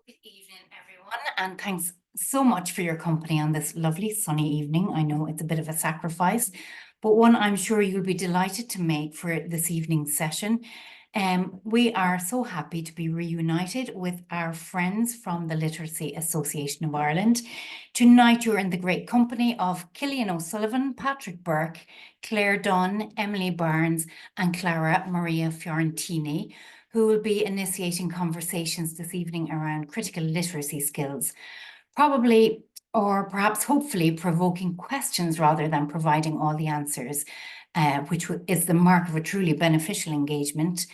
Good evening, everyone, and thanks so much for your company on this lovely sunny evening. I know it's a bit of a sacrifice, but one I'm sure you'll be delighted to make for this evening's session. We are so happy to be reunited with our friends from the Literacy Association of Ireland. Tonight, you're in the great company of Cillian O'Sullivan, Patrick Burke, Claire Dunn, Emily Barnes, and Clara Maria Fiorentini, who will be initiating conversations this evening around critical literacy skills, probably or perhaps hopefully provoking questions rather than providing all the answers, which is the mark of a truly beneficial engagement.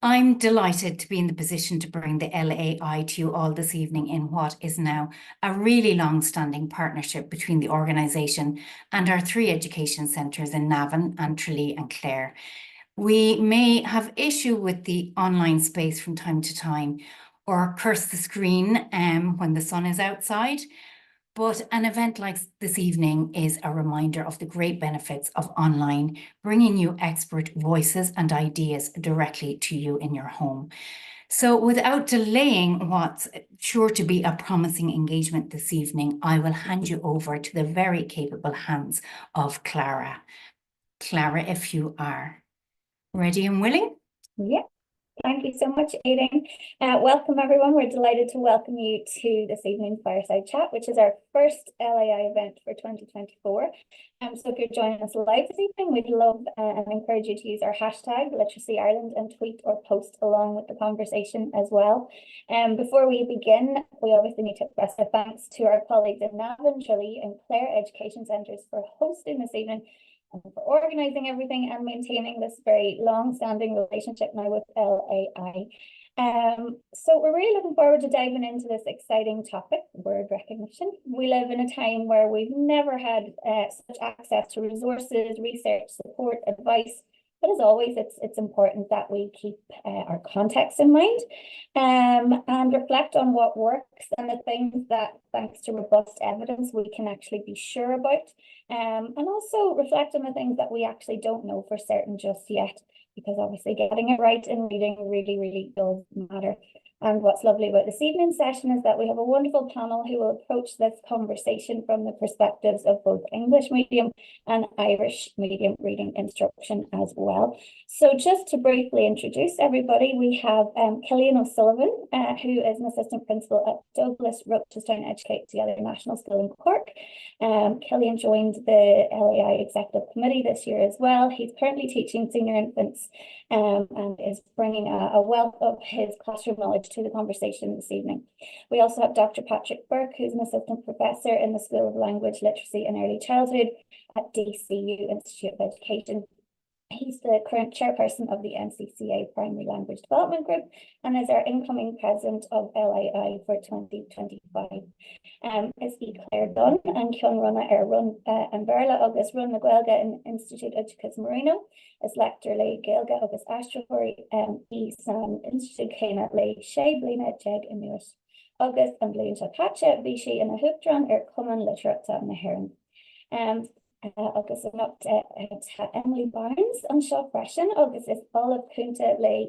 I'm delighted to be in the position to bring the LAI to you all this evening in what is now a really long-standing partnership between the organisation and our three education centres in Navan and Tralee and Clare. We may have issue with the online space from time to time or curse the screen when the sun is outside, but an event like this evening is a reminder of the great benefits of online, bringing you expert voices and ideas directly to you in your home. So without delaying what's sure to be a promising engagement this evening, I will hand you over to the very capable hands of Clara. Clara, if you are ready and willing? Yeah, thank you so much, Aidan. Welcome, everyone. We're delighted to welcome you to this evening's Fireside Chat, which is our first LAI event for 2024. So if you're joining us live this evening, we'd love and encourage you to use our hashtag Literacy Ireland and tweet or post along with the conversation as well. Before we begin, we obviously need to express our thanks to our colleagues in Navan, Tralee and Clare Education Centres for hosting this evening, and for organising everything and maintaining this very long-standing relationship now with LAI. So we're really looking forward to diving into this exciting topic, word recognition. We live in a time where we've never had such access to resources, research, support, advice. But as always, it's important that we keep our context in mind and reflect on what works and the things that, thanks to robust evidence, we can actually be sure about. And also reflect on the things that we actually don't know for certain just yet, because obviously getting it right in reading really, really does matter. And what's lovely about this evening's session is that we have a wonderful panel who will approach this conversation from the perspectives of both English medium and Irish medium reading instruction as well. So just to briefly introduce everybody, we have Cillian O'Sullivan, who is an assistant principal at Douglas Rochestown Educate Together National School in Cork. Cillian joined the LAI Executive Committee this year as well. He's currently teaching senior infants and is bringing a wealth of his classroom knowledge to the conversation this evening. We also have Dr. Patrick Burke, who's an assistant professor in the School of Language, Literacy and Early Childhood at DCU Institute of Education. He's the current chairperson of the NCCA Primary Language Development Group and is our incoming president of LAI for 2025. Is Claire Dunn and Cian Runna run and Verla agus run na Gaeilge in Institute Educus Marino is lector le Gaeilge agus Astrahori san Institute Céine le sé blina jeg inuit agus an blin se catcha bhí sé in a hupdran cuman literata na Heran. Agus not Emily Barnes an seo freisin agus is Olive Cúnta le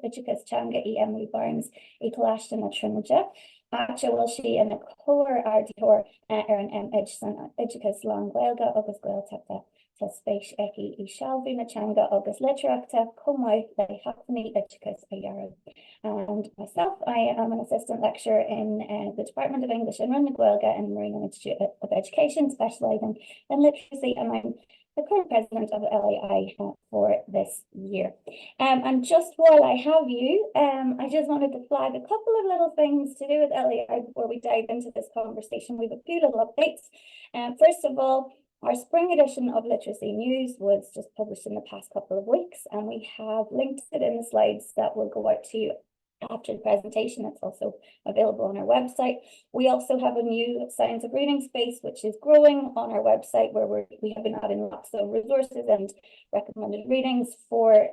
Educus Changa Emily Barnes i Colashton na Trinidad. Actually, will she in a core arditor an image san Educus Long Gaeilge agus Gaeltachta ta spéis eki I Shalvi na Changa agus Literachta Comai le Hackney Educus a Yarrow. And myself, I am an assistant lecturer in the Department of English and Run na Gaeilge in Marino Institute of Education, specialising in literacy, and I'm the current president of LAI for this year. And just while I have you, I just wanted to flag a couple of little things to do with LAI before we dive into this conversation. We have a few little updates. First of all, our spring edition of Literacy News was just published in the past couple of weeks, and we have linked it in the slides that will go out to you after the presentation. It's also available on our website. We also have a new Science of Reading space, which is growing on our website, where we have been adding lots of resources and recommended readings for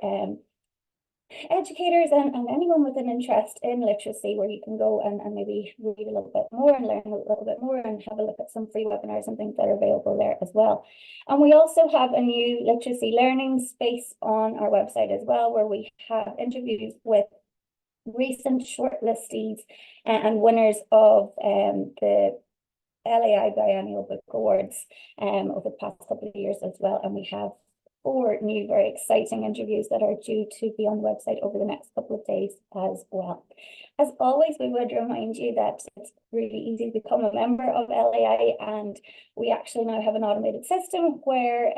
educators and anyone with an interest in literacy, where you can go and maybe read a little bit more and learn a little bit more and have a look at some free webinars and things that are available there as well. And we also have a new literacy learning space on our website as well, where we have interviews with recent shortlistees and winners of the LAI Biennial Book Awards over the past couple of years as well. And we have 4 new very exciting interviews that are due to be on the website over the next couple of days as well. As always, we would remind you that it's really easy to become a member of LAI, and we actually now have an automated system where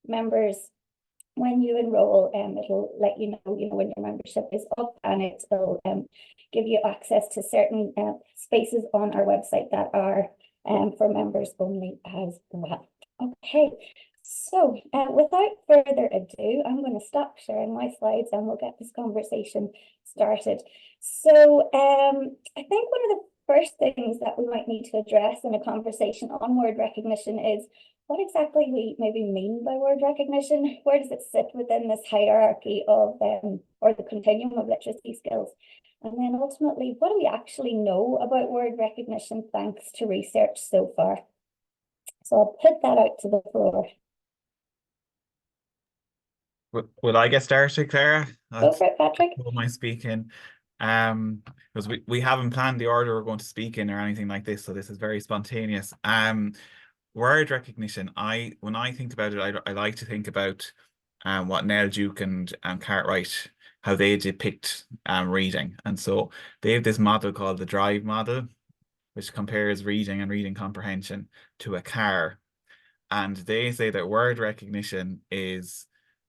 members, when you enroll, it'll let you know, when your membership is up, and it'll give you access to certain spaces on our website that are for members only as well. Okay, so without further ado, I'm going to stop sharing my slides and we'll get this conversation started. So I think one of the first things that we might need to address in a conversation on word recognition is what exactly we maybe mean by word recognition. Where does it sit within this hierarchy of or the continuum of literacy skills? And then ultimately, what do we actually know about word recognition thanks to research so far? So I'll put that out to the floor. Will I get started, Clara? Go for it, Patrick. Who am I speaking? Because we haven't planned the order we're going to speak in or anything like this, so this is very spontaneous. Word recognition. When I think about it, I like to think about what Nell Duke and Cartwright, how they depict reading. And so they have this model called the drive model, which compares reading and reading comprehension to a car. And they say that word recognition is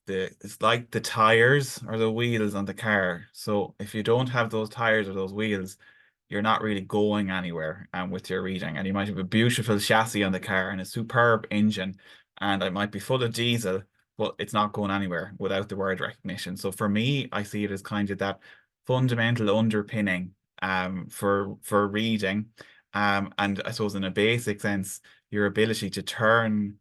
it's like the tires or the wheels on the car. So if you don't have those tires or those wheels, you're not really going anywhere with your reading. And you might have a beautiful chassis on the car and a superb engine, and it might be full of diesel, but it's not going anywhere without the word recognition. So for me, I see it as kind of that fundamental underpinning for reading. And I suppose in a basic sense, your ability to turn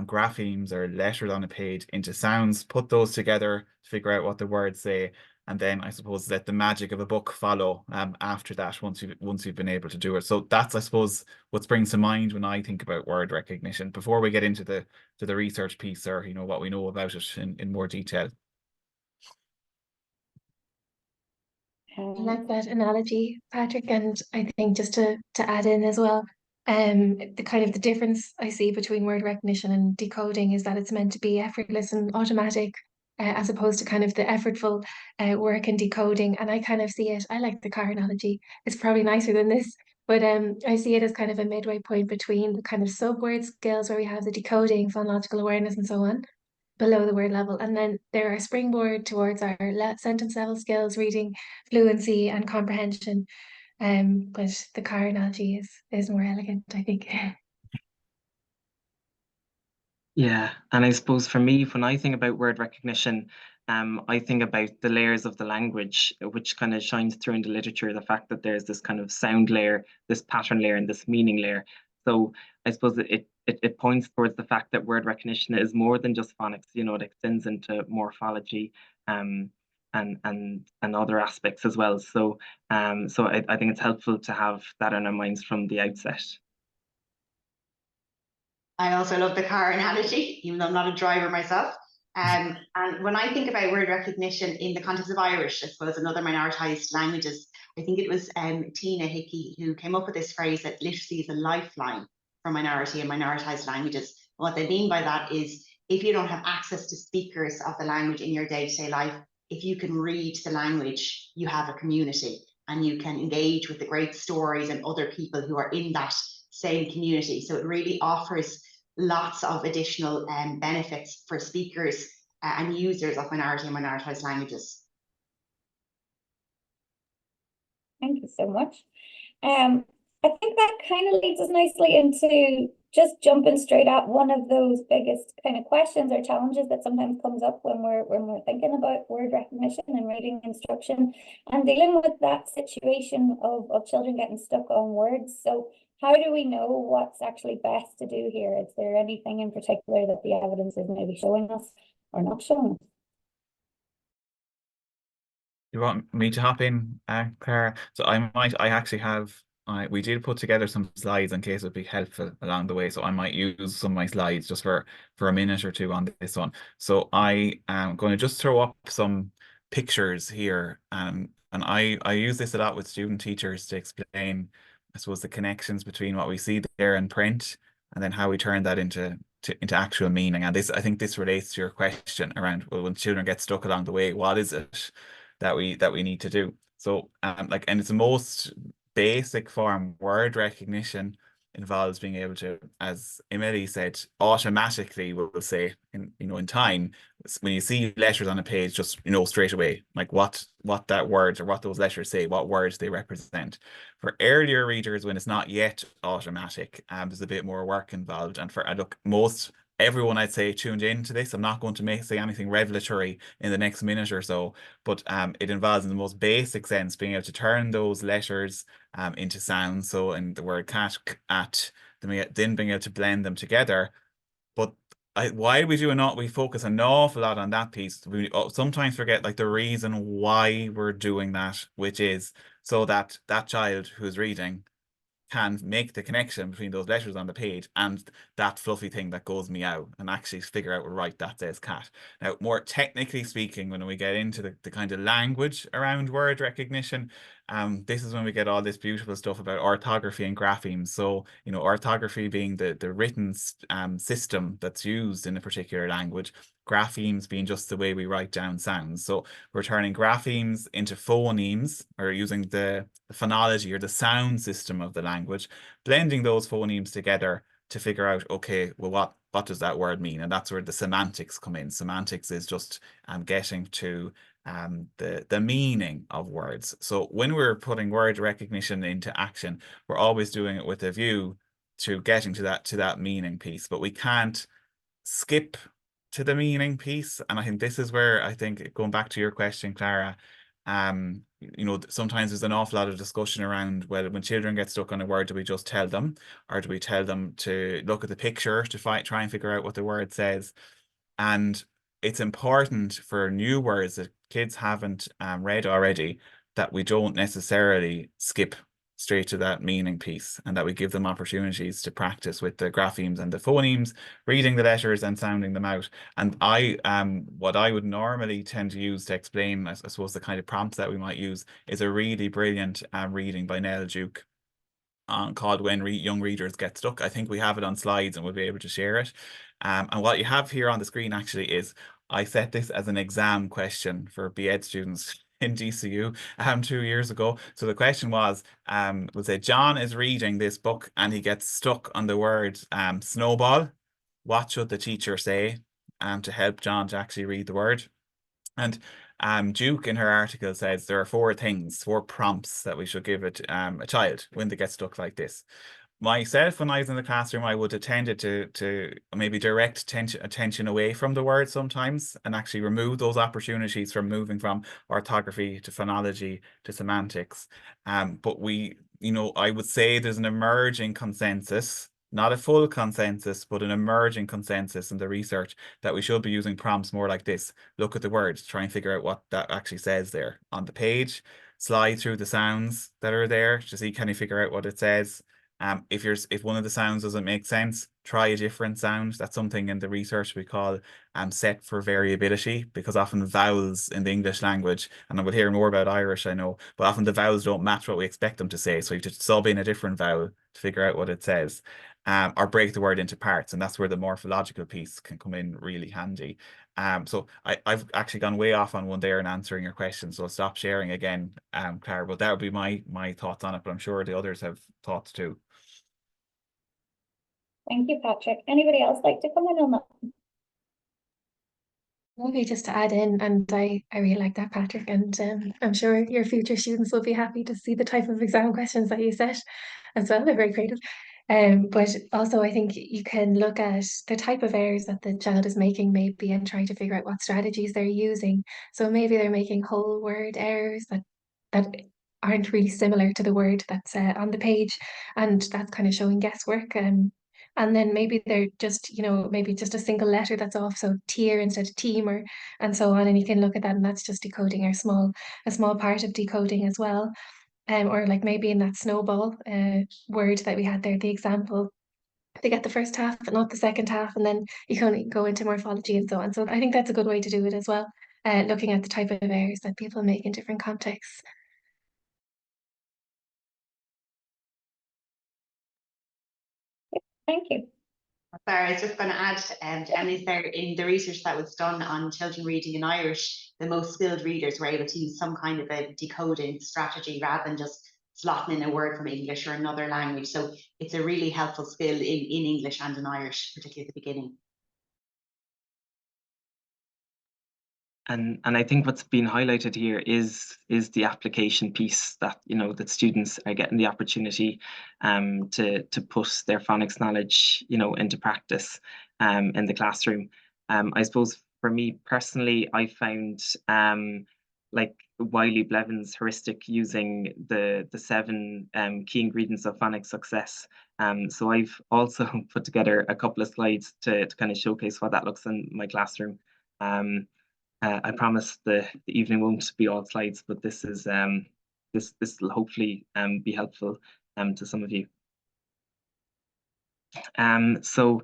graphemes or letters on a page into sounds, put those together to figure out what the words say, and then I suppose let the magic of a book follow after that once you've been able to do it. So that's, I suppose, what springs to mind when I think about word recognition before we get into the research piece, or what we know about it in more detail. I like that analogy, Patrick, and I think just to add in as well, the kind of the difference I see between word recognition and decoding is that it's meant to be effortless and automatic, as opposed to kind of the effortful work in decoding. And I kind of see it, I like the car analogy. It's probably nicer than this, but I see it as kind of a midway point between the kind of subword skills where we have the decoding, phonological awareness, and so on, below the word level. And then there are springboard towards our sentence level skills, reading, fluency, and comprehension. But the car analogy is more elegant, I think. Yeah, and I suppose for me, when I think about word recognition, I think about the layers of the language, which kind of shines through in the literature, the fact that there's this kind of sound layer, this pattern layer, and this meaning layer. So I suppose it points towards the fact that word recognition is more than just phonics. It extends into morphology, and other aspects as well. So I think it's helpful to have that in our minds from the outset. I also love the car analogy, even though I'm not a driver myself. And when I think about word recognition in the context of Irish, I suppose, and other minoritized languages, I think it was Tina Hickey who came up with this phrase that literacy is a lifeline for minority and minoritized languages. And what they mean by that is if you don't have access to speakers of the language in your day-to-day life, if you can read the language, you have a community and you can engage with the great stories and other people who are in that same community. So it really offers lots of additional benefits for speakers and users of minority and minoritized languages. Thank you so much. I think that kind of leads us nicely into just jumping straight at one of those biggest kind of questions or challenges that sometimes comes up when we're thinking about word recognition and reading instruction and dealing with that situation of children getting stuck on words. So how do we know what's actually best to do here? Is there anything in particular that the evidence is maybe showing us or not showing us? You want me to hop in, Clara? So I actually have, we did put together some slides in case it would be helpful along the way. So I might use some of my slides just for a minute or two on this one. So I am going to just throw up some pictures here. And I use this a lot with student teachers to explain, I suppose, the connections between what we see there in print and then how we turn that into actual meaning. And this, I think this relates to your question around, well, when children get stuck along the way, what is it that we need to do? So like, and it's the most basic form, word recognition involves being able to, as Emily said, automatically, we'll say, in time, when you see letters on a page, just straight away, like what that word or what those letters say, what words they represent. For earlier readers, when it's not yet automatic, there's a bit more work involved. And for look, everyone I'd say tuned into this, I'm not going to say anything revelatory in the next minute or so, but it involves, in the most basic sense, being able to turn those letters into sounds. So in the word cat, at, then being able to blend them together. But why we focus an awful lot on that piece. We sometimes forget like the reason why we're doing that, which is so that that child who's reading can make the connection between those letters on the page and that fluffy thing that goes meow and actually figure out, right, that says cat. Now, more technically speaking, when we get into the kind of language around word recognition, this is when we get all this beautiful stuff about orthography and graphemes. So, orthography being the written system that's used in a particular language, graphemes being just the way we write down sounds. So we're turning graphemes into phonemes, or using the phonology or the sound system of the language, blending those phonemes together to figure out, okay, well, what does that word mean? And that's where the semantics come in. Semantics is just getting to the meaning of words. So when we're putting word recognition into action, we're always doing it with a view to getting to that meaning piece, but we can't skip to the meaning piece. And I think this is where, I think, going back to your question, Clara, sometimes there's an awful lot of discussion around, well, when children get stuck on a word, do we just tell them, or do we tell them to look at the picture to try and figure out what the word says? And it's important for new words that kids haven't read already, that we don't necessarily skip straight to that meaning piece, and that we give them opportunities to practice with the graphemes and the phonemes, reading the letters and sounding them out. And what I would normally tend to use to explain, I suppose, the kind of prompts that we might use, is a really brilliant reading by Nell Duke called When Young Readers Get Stuck. I think we have it on slides and we'll be able to share it. And what you have here on the screen actually is, I set this as an exam question for BEd students in DCU 2 years ago. So the question was, we'll say John is reading this book and he gets stuck on the word snowball. What should the teacher say to help John to actually read the word? And Duke in her article says there are 4 prompts that we should give a child when they get stuck like this. Myself, when I was in the classroom, I would have tended to maybe direct attention away from the word sometimes, and actually remove those opportunities from moving from orthography to phonology to semantics. But I would say there's an emerging consensus, not a full consensus, but an emerging consensus in the research, that we should be using prompts more like this. Look at the words, try and figure out what that actually says there on the page, slide through the sounds that are there to see, can you figure out what it says? If one of the sounds doesn't make sense, try a different sound. That's something in the research we call set for variability, because often vowels in the English language, and I will hear more about Irish, I know, but often the vowels don't match what we expect them to say. So you have to sub in a different vowel to figure out what it says, or break the word into parts. And that's where the morphological piece can come in really handy. So I've actually gone way off on one there in answering your question, so I'll stop sharing again, Clara, but that would be my thoughts on it, but I'm sure the others have thoughts too. Thank you, Patrick. Anybody else like to comment on that? Maybe just to add in, and I really like that, Patrick, and I'm sure your future students will be happy to see the type of exam questions that you set as well. They're very creative. But also I think you can look at the type of errors that the child is making maybe, and try to figure out what strategies they're using. So maybe they're making whole word errors that aren't really similar to the word that's on the page, and that's kind of showing guesswork. And then maybe they're just, maybe just a single letter that's off, so tier instead of team, and so on. And you can look at that, and that's just decoding a small part of decoding as well. Or like maybe in that snowball word that we had there, the example, they get the first half but not the second half, and then you can go into morphology and so on. So I think that's a good way to do it as well. looking at the type of errors that people make in different contexts. Thank you. Sorry, I was just going to add to Emily's there, in the research that was done on children reading in Irish, the most skilled readers were able to use some kind of a decoding strategy rather than just slotting in a word from English or another language. So it's a really helpful skill in English and in Irish, particularly at the beginning. And I think what's been highlighted here is the application piece, that that students are getting the opportunity to put their phonics knowledge into practice in the classroom. I suppose for me personally, I found like Wiley Blevins' heuristic using the 7 key ingredients of phonics success. So I've also put together a couple of slides to kind of showcase what that looks in my classroom. I promise the evening won't be all slides, but this is this will hopefully be helpful to some of you. So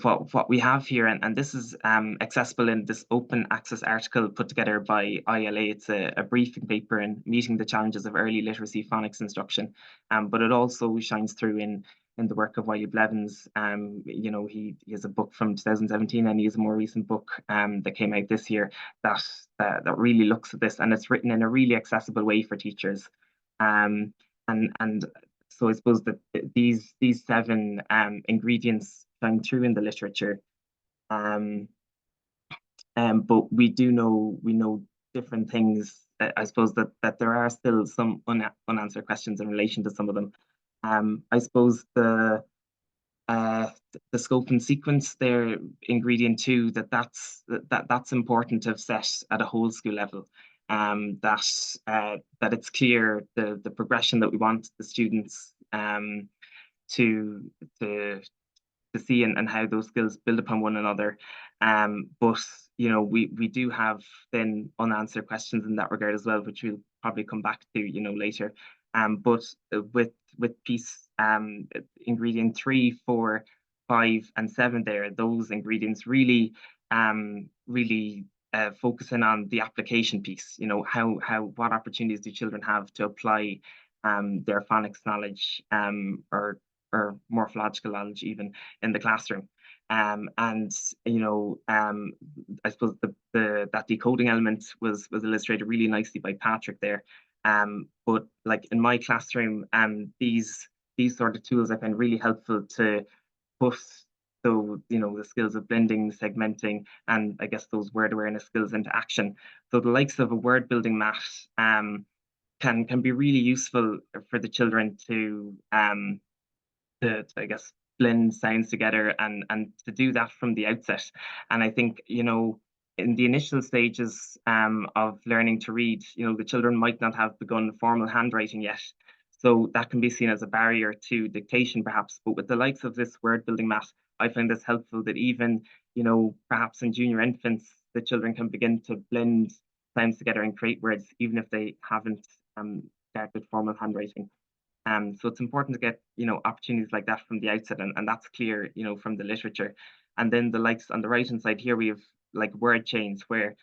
what we have here, and this is accessible in this open access article put together by ILA. It's a briefing paper in meeting the challenges of early literacy phonics instruction, but it also shines through in the work of Wiley Blevins. He has a book from 2017, and he has a more recent book that came out this year that really looks at this, and it's written in a really accessible way for teachers. And so I suppose that these 7 ingredients shine through in the literature, but we know different things. I suppose that there are still some unanswered questions in relation to some of them. I suppose the scope and sequence there, ingredient 2, that's important to have set at a whole school level. That it's clear the progression that we want the students to see and how those skills build upon one another. But we do have then unanswered questions in that regard as well, which we'll probably come back to later. But with piece ingredient 3, 4, 5, and 7 there, those ingredients really focusing on the application piece. What opportunities do children have to apply their phonics knowledge or morphological knowledge even in the classroom. I suppose that decoding element was illustrated really nicely by Patrick there. But like in my classroom, these sort of tools I find really helpful to put the skills of blending, segmenting, and I guess those word awareness skills into action. So the likes of a word building mat can be really useful for the children to I guess blend sounds together and to do that from the outset. And I think in the initial stages of learning to read, the children might not have begun formal handwriting yet, so that can be seen as a barrier to dictation perhaps. But with the likes of this word building mat, I find this helpful, that even perhaps in junior infants the children can begin to blend sounds together and create words even if they haven't started formal handwriting. So it's important to get opportunities like that from the outset, and that's clear from the literature. And then the likes on the right hand side here, we have like word chains where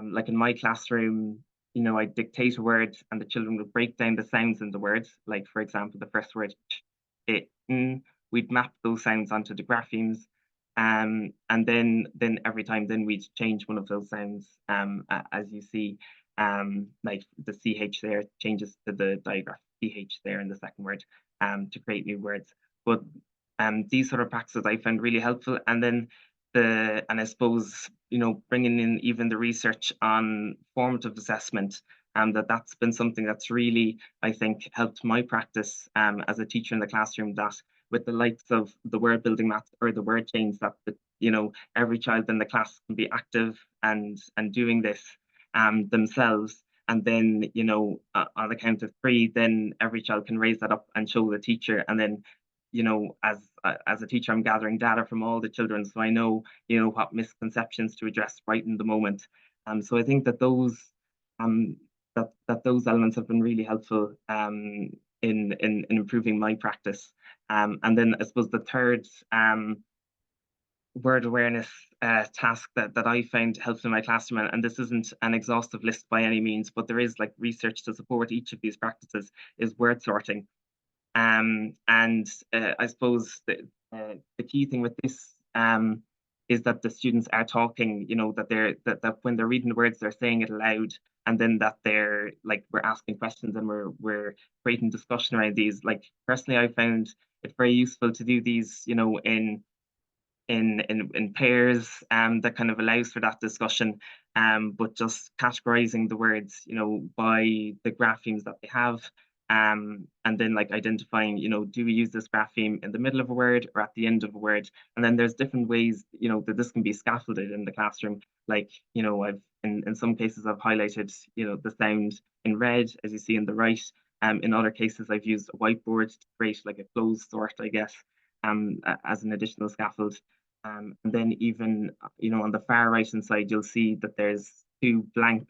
like in my classroom, I dictate a word and the children would break down the sounds in the words. Like for example, the first word we'd map those sounds onto the graphemes, and then every time we'd change one of those sounds, as you see, like the CH there changes to the digraph CH there in the second word to create new words. But these sort of practices I found really helpful. And then I suppose bringing in even the research on formative assessment, that's been something that's really, I think, helped my practice as a teacher in the classroom, that with the likes of the word building math or the word chains, that every child in the class can be active and doing this themselves. And then, on the count of 3, then every child can raise that up and show the teacher. And then, as a teacher, I'm gathering data from all the children, so I know, what misconceptions to address right in the moment. So I think that those those elements have been really helpful in improving my practice. And then I suppose the third word awareness task that I found helpful in my classroom, and this isn't an exhaustive list by any means, but there is like research to support each of these practices, is word sorting. And I suppose the key thing with this is that the students are talking, you know, that that when they're reading the words, they're saying it aloud, and then that they're like, we're asking questions and we're creating discussion around these. Like personally, I found it very useful to do these, you know, in pairs, that kind of allows for that discussion, but just categorizing the words, you know, by the graphemes that they have, and then like identifying, you know, do we use this grapheme in the middle of a word or at the end of a word? And then there's different ways, you know, that this can be scaffolded in the classroom. Like, you know, I've in some cases I've highlighted, you know, the sound in red, as you see in the right. In other cases, I've used a whiteboard to create like a closed sort, I guess, as an additional scaffold. And then even, you know, on the far right hand side, you'll see that there's two blank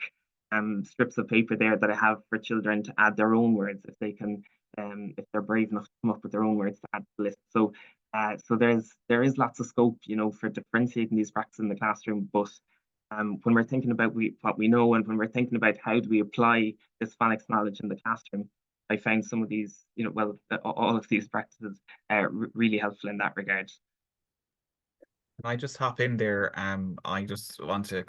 strips of paper there that I have for children to add their own words if they can, if they're brave enough to come up with their own words to add to the list. So, so there is lots of scope, you know, for differentiating these practices in the classroom. But when we're thinking about what we know, and when we're thinking about how do we apply this phonics knowledge in the classroom, I found some of these, you know, well, all of these practices really helpful in that regard. Can I just hop in there? I just want to,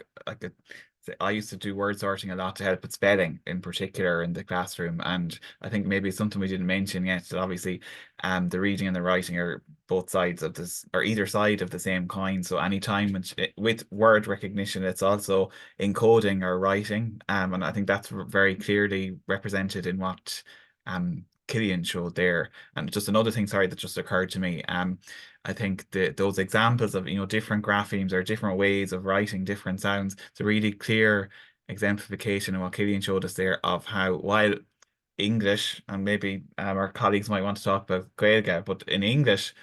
I used to do word sorting a lot to help with spelling in particular in the classroom. And I think maybe something we didn't mention yet, that obviously the reading and the writing are both sides of this, or either side of the same coin. So anytime with word recognition, it's also encoding or writing. And I think that's very clearly represented in what Killian showed there. And just another thing, sorry, that just occurred to me. I think those examples of, you know, different graphemes or different ways of writing different sounds, it's a really clear exemplification of what Killian showed us there of how, while English, and maybe our colleagues might want to talk about Gaeilge, but in English,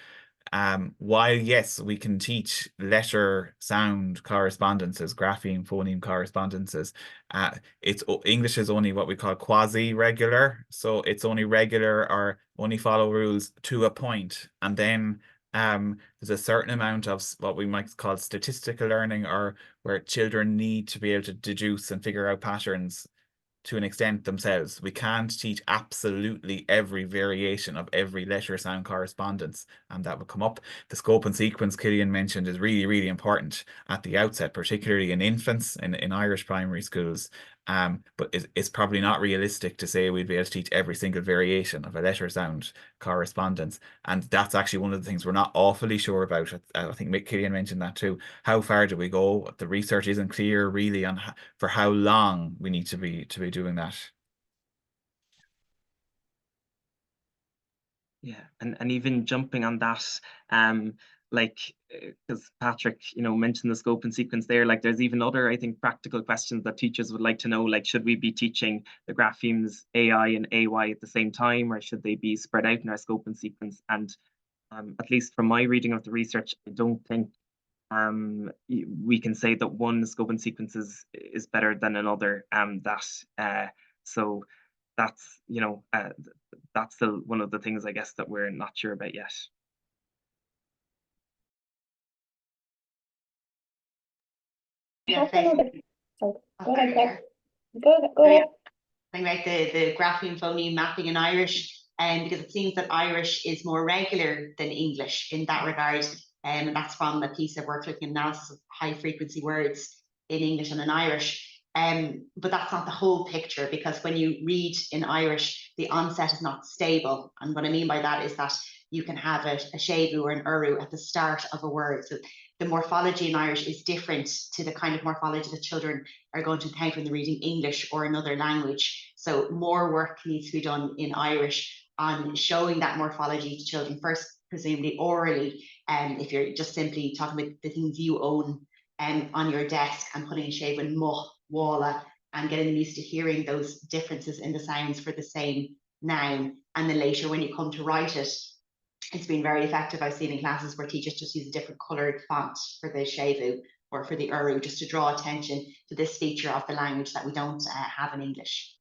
while yes, we can teach letter sound correspondences, grapheme phoneme correspondences, English is only what we call quasi-regular, so it's only regular or only follow rules to a point, and then there's a certain amount of what we might call statistical learning, or where children need to be able to deduce and figure out patterns to an extent themselves. We can't teach absolutely every variation of every letter sound correspondence, and that will come up. The scope and sequence Killian mentioned is really, really important at the outset, particularly in infants in Irish primary schools. But it's probably not realistic to say we'd be able to teach every single variation of a letter sound correspondence. And that's actually one of the things we're not awfully sure about. I think Killian mentioned that too. How far do we go? The research isn't clear really on for how long we need to be doing that. Yeah, and even jumping on that, like, because Patrick, you know, mentioned the scope and sequence there, like there's even other, I think, practical questions that teachers would like to know, like, should we be teaching the graphemes AI and AY at the same time, or should they be spread out in our scope and sequence? And at least from my reading of the research, I don't think we can say that one scope and sequence is better than another. So that's, you know, that's still one of the things, I guess, that we're not sure about yet. Yeah, Go ahead. Go ahead. About the grapheme phoneme mapping in Irish, because it seems that Irish is more regular than English in that regard. And that's from a piece of work looking analysis of high frequency words in English and in Irish. But that's not the whole picture, because when you read in Irish, the onset is not stable. And what I mean by that is that you can have a shevu or an uru at the start of a word. So the morphology in Irish is different to the kind of morphology that children are going to encounter when they're reading English or another language. So more work needs to be done in Irish on showing that morphology to children, first presumably orally, and if you're just simply talking about the things you own on your desk, and putting a shave in muh, walla, and getting them used to hearing those differences in the sounds for the same noun. And then later when you come to write it, it's been very effective. I've seen in classes where teachers just use a different coloured font for the shevu or for the uru, just to draw attention to this feature of the language that we don't have in English.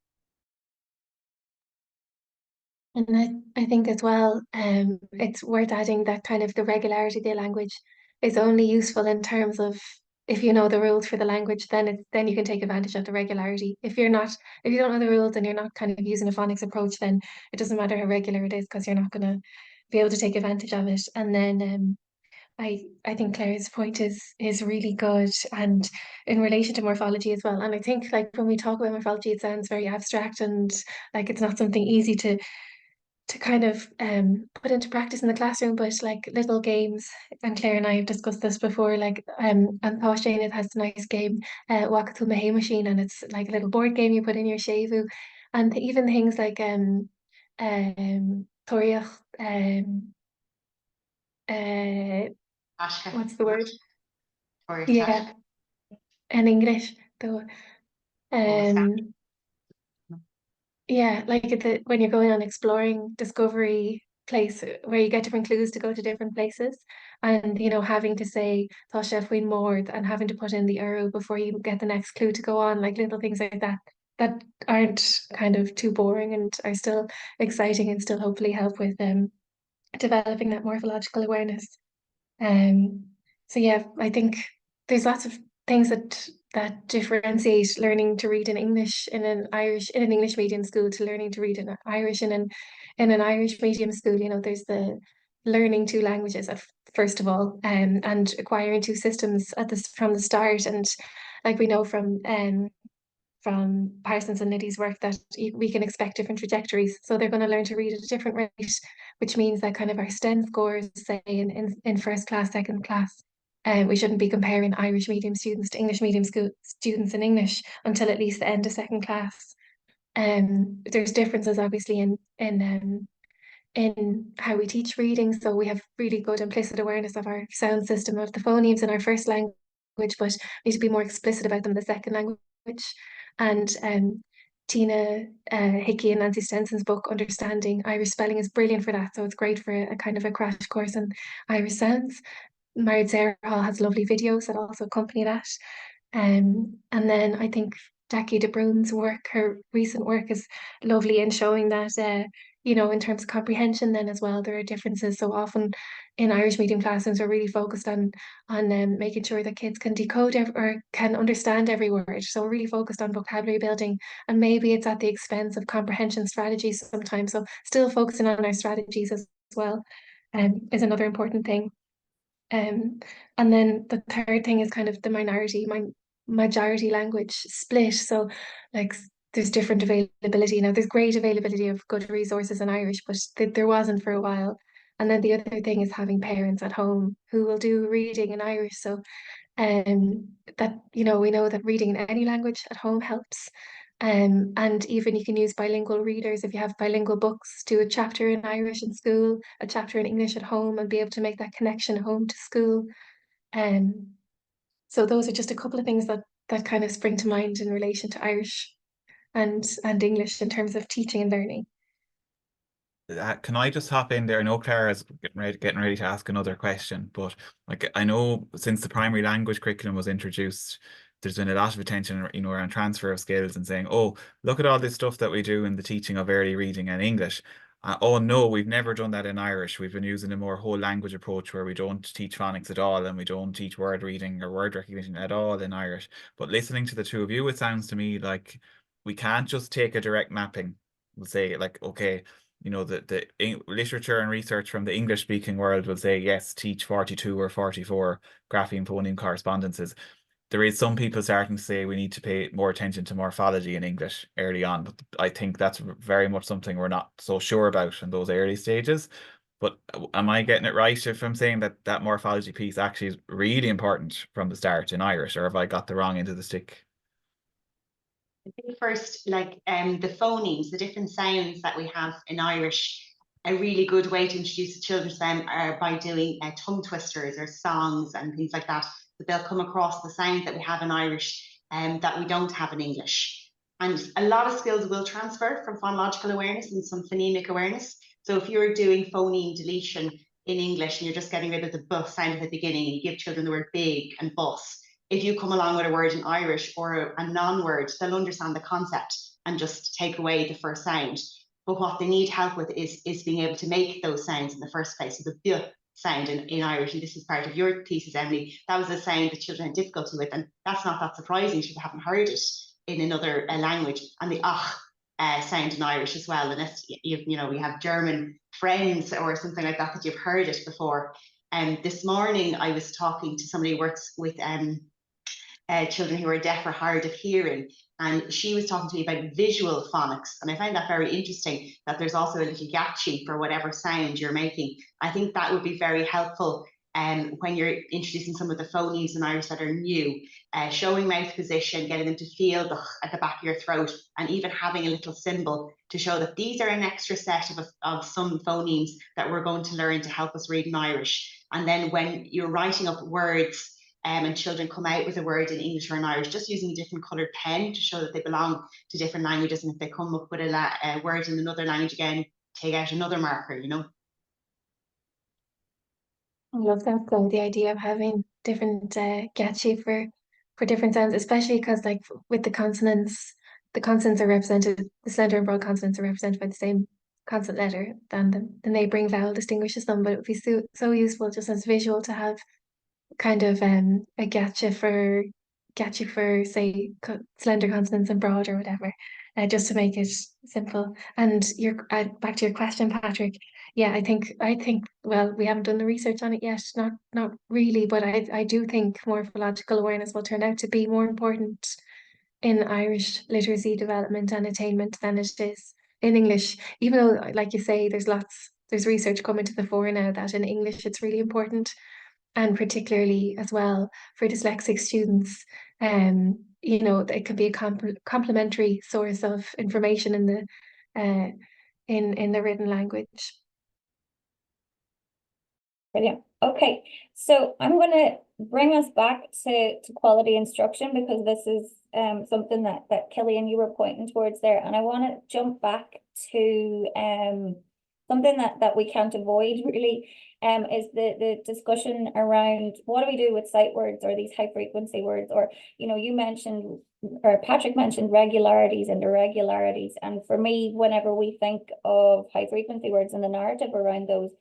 And I think as well, it's worth adding that kind of the regularity of the language is only useful in terms of if you know the rules for the language, then you can take advantage of the regularity. If you don't know the rules and you're not kind of using a phonics approach, then it doesn't matter how regular it is because you're not going to be able to take advantage of it. And then I think Claire's point is really good, and in relation to morphology as well. And I think like when we talk about morphology, it sounds very abstract and like it's not something easy to kind of put into practice in the classroom, but like little games, and Claire and I have discussed this before, like and Shane has a nice game, Wakatul Mahay Machine, and it's like a little board game you put in your Shevu, and even things like Toriach, Ashka. what's the word? Or Yeah, in English though. sound. Yeah, like when you're going on exploring discovery place where you get different clues to go to different places, and having to say Tá sé faoin mór and having to put in the arrow before you get the next clue to go on, like little things like that aren't kind of too boring and are still exciting and still hopefully help with developing that morphological awareness. So yeah, I think there's lots of things that differentiate learning to read in English in an English medium school to learning to read in Irish in an Irish medium school. There's the learning two languages first of all, and acquiring two systems from the start. And like we know from Parsons and Liddy's work that we can expect different trajectories. So they're going to learn to read at a different rate, which means that kind of our STEM scores, say in first class, second class, we shouldn't be comparing Irish medium students to English medium school students in English until at least the end of second class. There's differences obviously in how we teach reading. So we have really good implicit awareness of our sound system of the phonemes in our first language, but need to be more explicit about them in the second language. And Tina Hickey and Nancy Stenson's book, Understanding Irish Spelling, is brilliant for that. So it's great for a kind of a crash course in Irish sounds. Married Sarah Hall has lovely videos that also accompany that. And then I think Jackie de Bruyn's work, her recent work, is lovely in showing that, in terms of comprehension then as well, there are differences. So often in Irish medium classrooms, we're really focused on making sure that kids can decode or can understand every word. So we're really focused on vocabulary building, and maybe it's at the expense of comprehension strategies sometimes. So still focusing on our strategies as well is another important thing. And then the third thing is kind of the majority language split. So like there's different availability. Now there's great availability of good resources in Irish, but there wasn't for a while. And then the other thing is having parents at home who will do reading in Irish. So that we know that reading in any language at home helps. And even you can use bilingual readers if you have bilingual books, do a chapter in Irish in school, a chapter in English at home, and be able to make that connection home to school. So those are just a couple of things that kind of spring to mind in relation to Irish and English in terms of teaching and learning. Can I just hop in there? I know Clara's getting ready to ask another question, but like I know since the primary language curriculum was introduced, there's been a lot of attention, around transfer of skills and saying, oh, look at all this stuff that we do in the teaching of early reading and English. Oh no, we've never done that in Irish. We've been using a more whole language approach where we don't teach phonics at all and we don't teach word reading or word recognition at all in Irish. But listening to the two of you, it sounds to me like we can't just take a direct mapping. We'll say like, okay, the literature and research from the English speaking world will say, yes, teach 42 or 44 grapheme phoneme correspondences. There is some people starting to say we need to pay more attention to morphology in English early on, but I think that's very much something we're not so sure about in those early stages. But am I getting it right if I'm saying that morphology piece actually is really important from the start in Irish, or have I got the wrong end of the stick? I think first, like the phonemes, the different sounds that we have in Irish, a really good way to introduce children to them are by doing tongue twisters or songs and things like that. That they'll come across the sounds that we have in Irish that we don't have in English. And a lot of skills will transfer from phonological awareness and some phonemic awareness. So if you're doing phoneme deletion in English and you're just getting rid of the bus sound at the beginning and you give children the word big and bus, if you come along with a word in Irish or a non-word, they'll understand the concept and just take away the first sound. But what they need help with is being able to make those sounds in the first place. So the sound in Irish, and this is part of your thesis, Emily. That was a sound that children had difficulty with, and that's not that surprising because they haven't heard it in another language. And the sound in Irish as well, unless you know, we have German friends or something like that you've heard it before. And this morning I was talking to somebody who works with children who are deaf or hard of hearing, and she was talking to me about visual phonics, and I find that very interesting, that there's also a little gap sheet for whatever sound you're making. I think that would be very helpful when you're introducing some of the phonemes in Irish that are new, showing mouth position, getting them to feel at the back of your throat, and even having a little symbol to show that these are an extra set of some phonemes that we're going to learn to help us read in Irish. And then when you're writing up words, and children come out with a word in English or in Irish, just using a different coloured pen to show that they belong to different languages. And if they come up with a word in another language again, take out another marker, you know. I love that though, the idea of having different getchy for different sounds, especially because like with the consonants are represented, the slender and broad consonants are represented by the same consonant letter, then the neighbouring vowel distinguishes them. But it would be so useful just as visual to have kind of a getcha for say slender consonants and broad or whatever, just to make it simple. And your back to your question, Patrick. Yeah, I think well, we haven't done the research on it yet, not really, but I do think morphological awareness will turn out to be more important in Irish literacy development and attainment than it is in English. Even though, like you say, there's research coming to the fore now that in English it's really important, and particularly as well for dyslexic students, you know, it can be a complementary source of information in the in the written language. Brilliant. Okay, so I'm going to bring us back to quality instruction, because this is something that Killian, you were pointing towards there, and I want to jump back to something that we can't avoid really, is the discussion around what do we do with sight words or these high frequency words, or you know, you mentioned, or Patrick mentioned, regularities and irregularities, and for me, whenever we think of high frequency words and the narrative around those,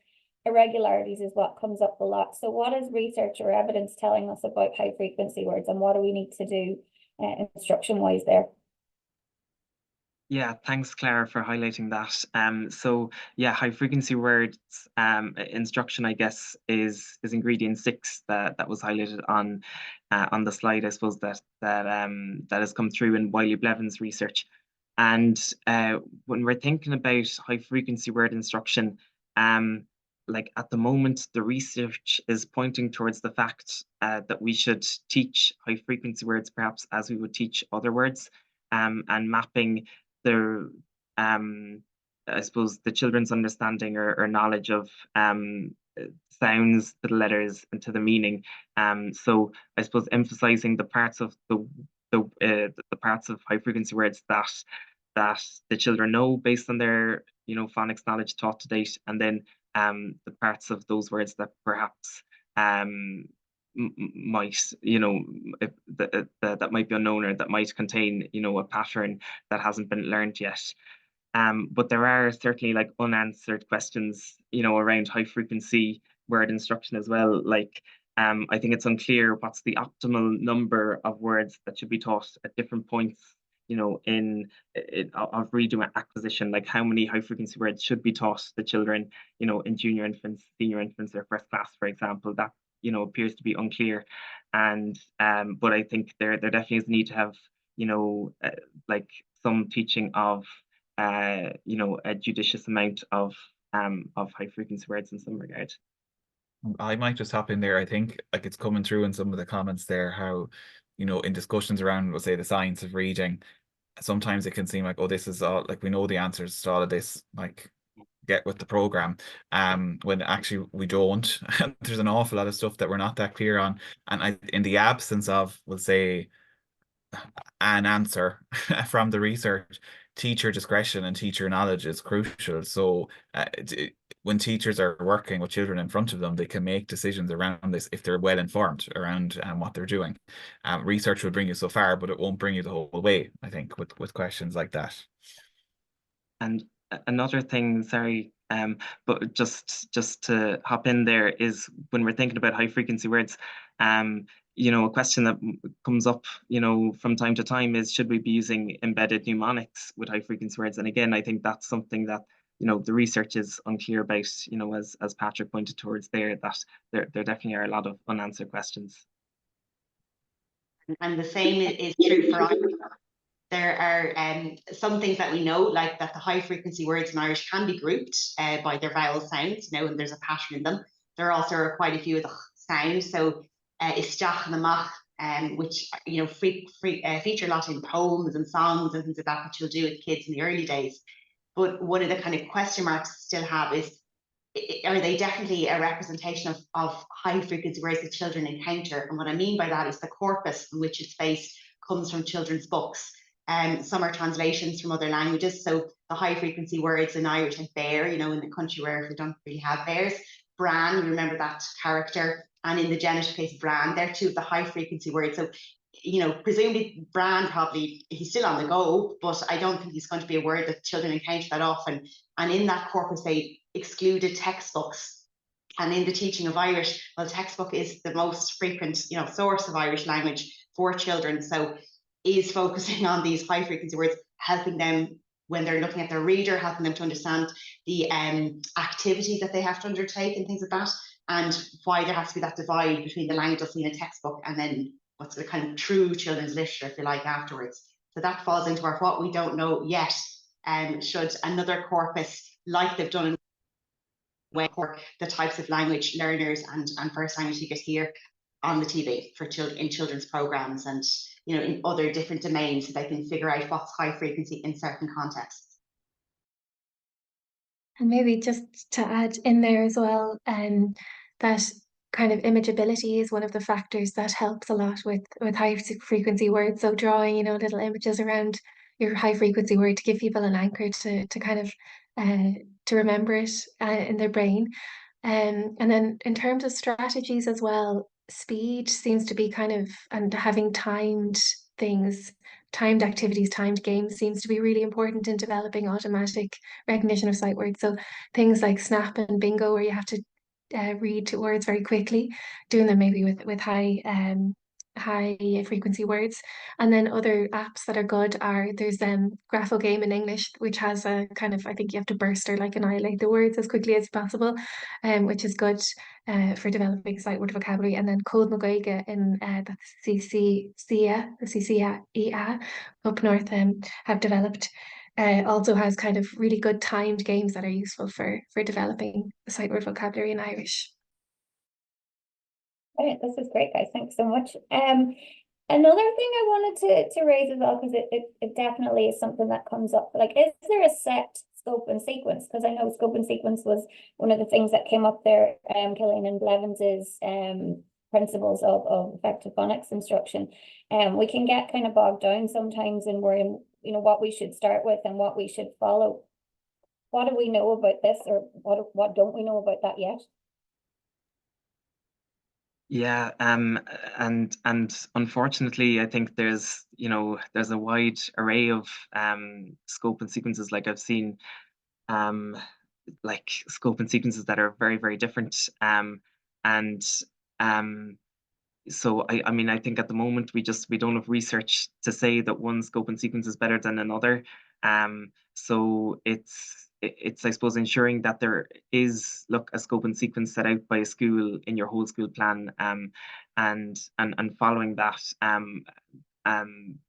irregularities is what comes up a lot. So what is research or evidence telling us about high frequency words, and what do we need to do instruction wise there? Yeah, thanks, Claire, for highlighting that. So yeah, high frequency words instruction, I guess, is ingredient 6 that was highlighted on the slide. I suppose that has come through in Wiley Blevins' research. And when we're thinking about high frequency word instruction, like at the moment, the research is pointing towards the fact that we should teach high frequency words perhaps as we would teach other words, and mapping the I suppose the children's understanding or knowledge of sounds to the letters and to the meaning. So I suppose emphasizing the parts of the parts of high frequency words that the children know based on their, you know, phonics knowledge taught to date, and then the parts of those words that perhaps might, you know, that might be unknown, or that might contain, you know, a pattern that hasn't been learned yet. But there are certainly like unanswered questions, you know, around high frequency word instruction as well. Like I think it's unclear what's the optimal number of words that should be taught at different points, you know, of reading acquisition. Like how many high frequency words should be taught to children, you know, in junior infants, senior infants, or first class, for example. That, you know, appears to be unclear. And but I think there definitely is a need to have, you know, like some teaching of you know, a judicious amount of high frequency words in some regard. I might just hop in there. I think like it's coming through in some of the comments there how, you know, in discussions around, we'll say, the science of reading, sometimes it can seem like, oh, this is all, like we know the answers to all of this, like get with the program, when actually we don't. There's an awful lot of stuff that we're not that clear on, and in the absence of, we'll say, an answer from the research, teacher discretion and teacher knowledge is crucial. So when teachers are working with children in front of them, they can make decisions around this if they're well informed around what they're doing. Research will bring you so far, but it won't bring you the whole way, I think, with questions like that. And another thing, sorry, But just to hop in there is when we're thinking about high frequency words, you know, a question that comes up, you know, from time to time is, should we be using embedded mnemonics with high frequency words? And again, I think that's something that, you know, the research is unclear about, you know, as Patrick pointed towards there, that there definitely are a lot of unanswered questions. And the same is true for Irish. There are some things that we know, like that the high frequency words in Irish can be grouped by their vowel sounds, you know, and there's a pattern in them. There also are quite a few of the sounds. So isteach and the mach, which, you know, feature a lot in poems and songs and things like that, which you'll do with kids in the early days. But one of the kind of question marks I still have is, are they definitely a representation of high frequency words that children encounter? And what I mean by that is the corpus in which it's based comes from children's books. Some are translations from other languages. So the high frequency words in Irish, like bear, you know, in the country where we don't really have bears. Bran, you remember that character. And in the genitive case, Bran, they're two of the high frequency words. So, you know, presumably Bran probably, he's still on the go, but I don't think he's going to be a word that children encounter that often. And in that corpus, they excluded textbooks. And in the teaching of Irish, well, textbook is the most frequent, you know, source of Irish language for children. So is focusing on these high frequency words, helping them when they're looking at their reader, helping them to understand the activities that they have to undertake and things like that, and why there has to be that divide between the language that's in a textbook and then what's the kind of true children's literature, if you like, afterwards. So that falls into our what we don't know yet, and should another corpus, like they've done in for the types of language learners and first language you get here on the TV for in children's programs, and, you know, in other different domains, so they can figure out what's high frequency in certain contexts. And maybe just to add in there as well, that kind of imageability is one of the factors that helps a lot with high frequency words. So drawing, you know, little images around your high frequency word to give people an anchor to kind of to remember it in their brain. And then in terms of strategies as well, speed seems to be kind of, and having timed things, timed activities, timed games seems to be really important in developing automatic recognition of sight words. So things like Snap and Bingo, where you have to read words very quickly, doing them maybe with high frequency words. And then other apps that are good are, there's Grapho Game in English, which has a kind of, I think you have to burst or like annihilate the words as quickly as possible, which is good for developing sight word vocabulary. And then Code McGuiga in the CCEA up north have developed, also has kind of really good timed games that are useful for developing the sight word vocabulary in Irish. Right, this is great, guys. Thanks so much. Another thing I wanted to raise as well, because it definitely is something that comes up. Like, is there a set scope and sequence? Because I know scope and sequence was one of the things that came up there. Killian and Blevins's principles of effective phonics instruction. We can get kind of bogged down sometimes in worrying, you know, what we should start with and what we should follow. What do we know about this, or what don't we know about that yet? Yeah, and unfortunately, I think there's, you know, there's a wide array of scope and sequences. Like I've seen like scope and sequences that are very, very different. So I mean, I think at the moment we don't have research to say that one scope and sequence is better than another. So it's I suppose ensuring that there is a scope and sequence set out by a school in your whole school plan, and following that.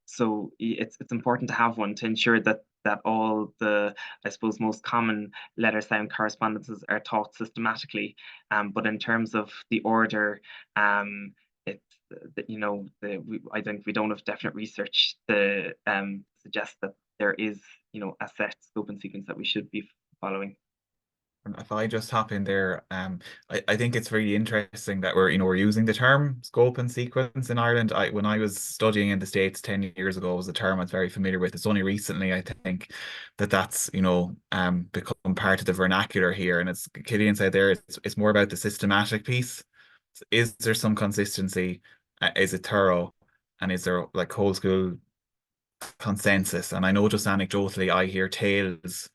So it's important to have one to ensure that all the, I suppose, most common letter sound correspondences are taught systematically. But in terms of the order, it's you know, I think we don't have definite research to suggest that there is, you know, a set scope and sequence that we should be following. And if I just hop in there, I think it's really interesting that we're using the term scope and sequence in Ireland. When I was studying in the States 10 years ago, it was a term I was very familiar with. It's only recently, I think, that's, you know, become part of the vernacular here. And as Killian said there, it's more about the systematic piece. Is there some consistency? Is it thorough? And is there like whole school consensus? And I know just anecdotally, I hear tales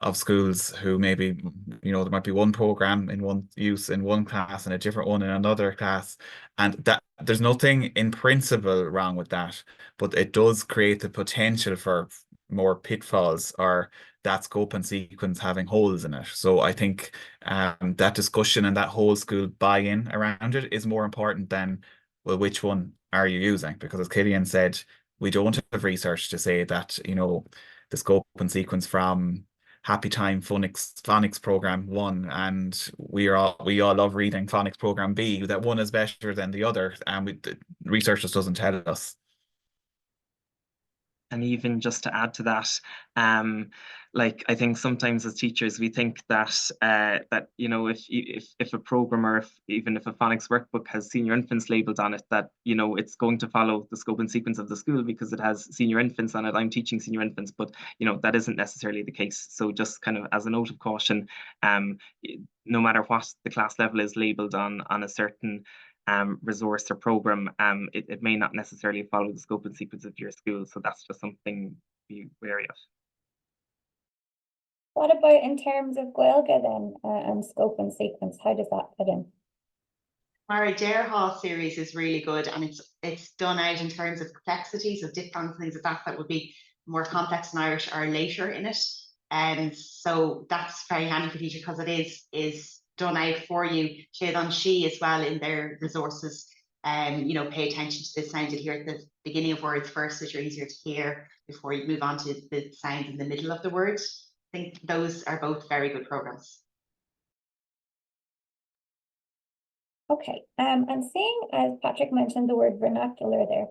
of schools who maybe, there might be one program in one use in one class and a different one in another class. And that there's nothing in principle wrong with that, but it does create the potential for more pitfalls or that scope and sequence having holes in it. So I think that discussion and that whole school buy-in around it is more important than, well, which one are you using? Because as Killian said, we don't have research to say that, the scope and sequence from Happy Time phonics program 1 and we all love reading phonics program B, that one is better than the other, and the research just doesn't tell us. And even just to add to that, like I think sometimes as teachers we think that if a program or even if a phonics workbook has senior infants labeled on it, that it's going to follow the scope and sequence of the school because it has senior infants on it. I'm teaching senior infants, but that isn't necessarily the case. So just kind of as a note of caution, no matter what the class level is labeled on a certain resource or program, it may not necessarily follow the scope and sequence of your school. So that's just something to be wary of. What about in terms of Gaeilge then, and scope and sequence? How does that fit in? Our Dare Hall series is really good, and it's done out in terms of complexities of different things that would be more complex in Irish are later in it. And so that's very handy for teachers because it is done out for you, shared on she as well in their resources. Pay attention to the sounds you hear at the beginning of words first, so you're easier to hear before you move on to the sounds in the middle of the word. I think those are both very good programs. Okay, and seeing as Patrick mentioned the word vernacular there,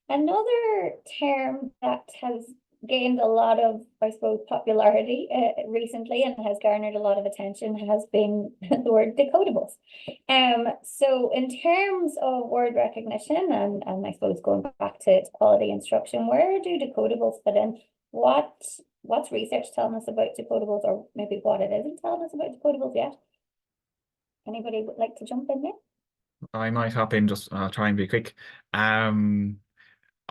another term that has gained a lot of, I suppose, popularity recently and has garnered a lot of attention has been the word decodables. So in terms of word recognition and I suppose going back to quality instruction, where do decodables fit in? What's research telling us about decodables, or maybe what it isn't telling us about decodables yet? Anybody would like to jump in there? I might hop in, just try and be quick.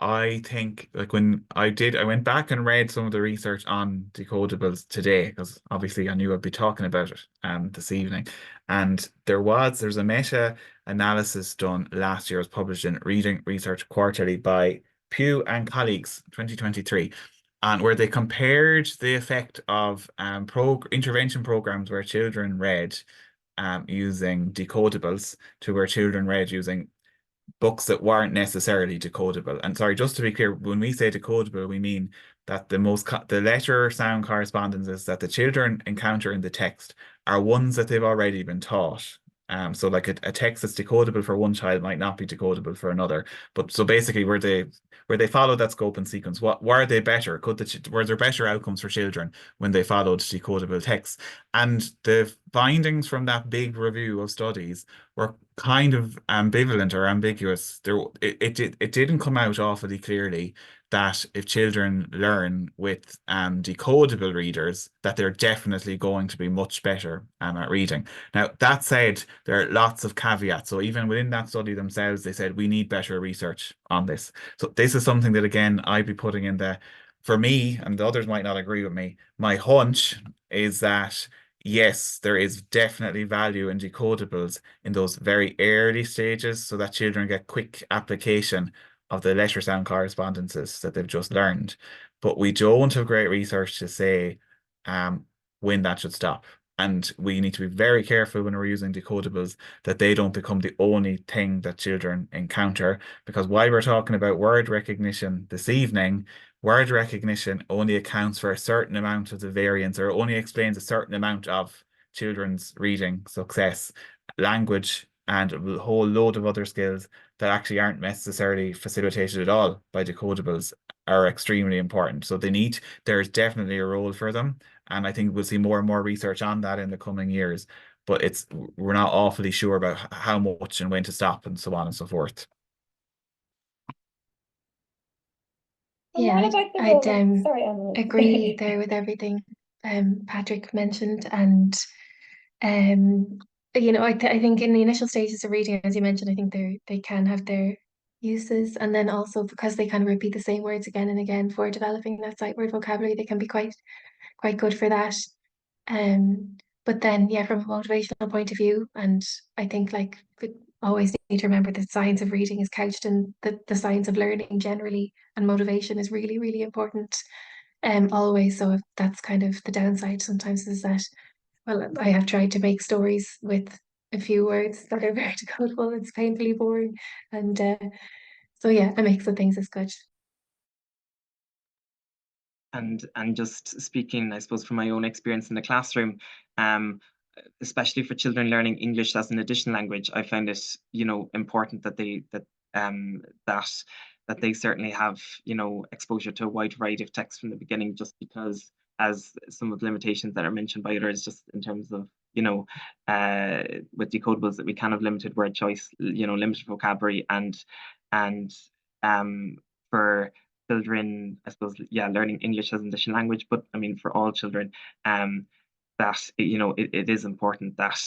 I think like when I went back and read some of the research on decodables today, because obviously I knew I'd be talking about it this evening. And there's a meta-analysis done last year, was published in Reading Research Quarterly by Pew and colleagues, 2023, and where they compared the effect of intervention programs where children read using decodables to where children read using books that weren't necessarily decodable. And sorry, just to be clear, when we say decodable, we mean that the letter sound correspondences that the children encounter in the text are ones that they've already been taught. So like a text that's decodable for one child might not be decodable for another. But so basically where they follow that scope and sequence, were they better? Were there better outcomes for children when they followed decodable texts? And the findings from that big review of studies were kind of ambivalent or ambiguous. It didn't come out awfully clearly that if children learn with decodable readers, that they're definitely going to be much better at reading. Now, that said, there are lots of caveats. So even within that study themselves, they said we need better research on this. So this is something that, again, I'd be putting in for me, and the others might not agree with me, my hunch is that yes, there is definitely value in decodables in those very early stages so that children get quick application of the letter sound correspondences that they've just learned. But we don't have great research to say when that should stop. And we need to be very careful when we're using decodables that they don't become the only thing that children encounter. Because while we're talking about word recognition this evening, word recognition only accounts for a certain amount of the variance, or only explains a certain amount of children's reading success. Language and a whole load of other skills that actually aren't necessarily facilitated at all by decodables are extremely important. So there's definitely a role for them. And I think we'll see more and more research on that in the coming years. But we're not awfully sure about how much and when to stop and so on and so forth. Yeah, Sorry, Emily. agree there with everything Patrick mentioned, and I think in the initial stages of reading, as you mentioned, I think they can have their uses, and then also because they kind of repeat the same words again and again for developing that sight word vocabulary, they can be quite good for that. But then, yeah, from a motivational point of view, and I think like we always need to remember that science of reading is couched in the science of learning generally, and motivation is really, really important. Always. So if that's kind of the downside sometimes is that, well, I have tried to make stories with a few words that are very decodable. It's painfully boring, and so yeah, a mix of things is good. And just speaking, I suppose, from my own experience in the classroom, especially for children learning English as an additional language, I find it, important that that they certainly have, exposure to a wide variety of texts from the beginning, just because, as some of the limitations that are mentioned by others, just in terms of, with decodables, that we can have limited word choice, limited vocabulary, and for children, I suppose, learning English as an additional language, but I mean, for all children, that it is important that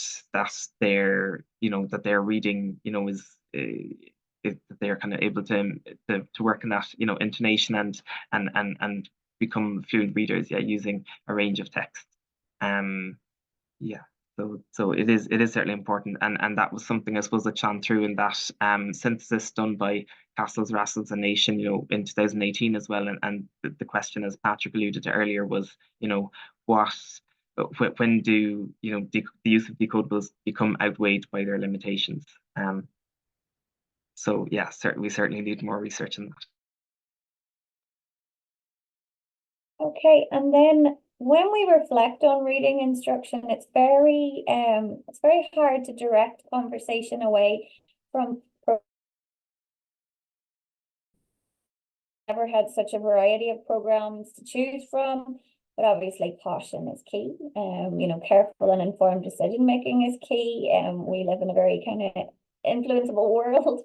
their that their reading is that they're kind of able to work in that intonation and become fluent readers, using a range of texts. Yeah. So it is certainly important, and that was something, I suppose, that shone through in that synthesis done by Castles, Rassels and Nation, in 2018 as well. And the question, as Patrick alluded to earlier, was, when do the use of decodables become outweighed by their limitations? So yeah, we certainly need more research in that. Okay, and then when we reflect on reading instruction, it's very hard to direct conversation away from never had such a variety of programs to choose from, but obviously caution is key. Careful and informed decision making is key. We live in a very kind of influenceable world.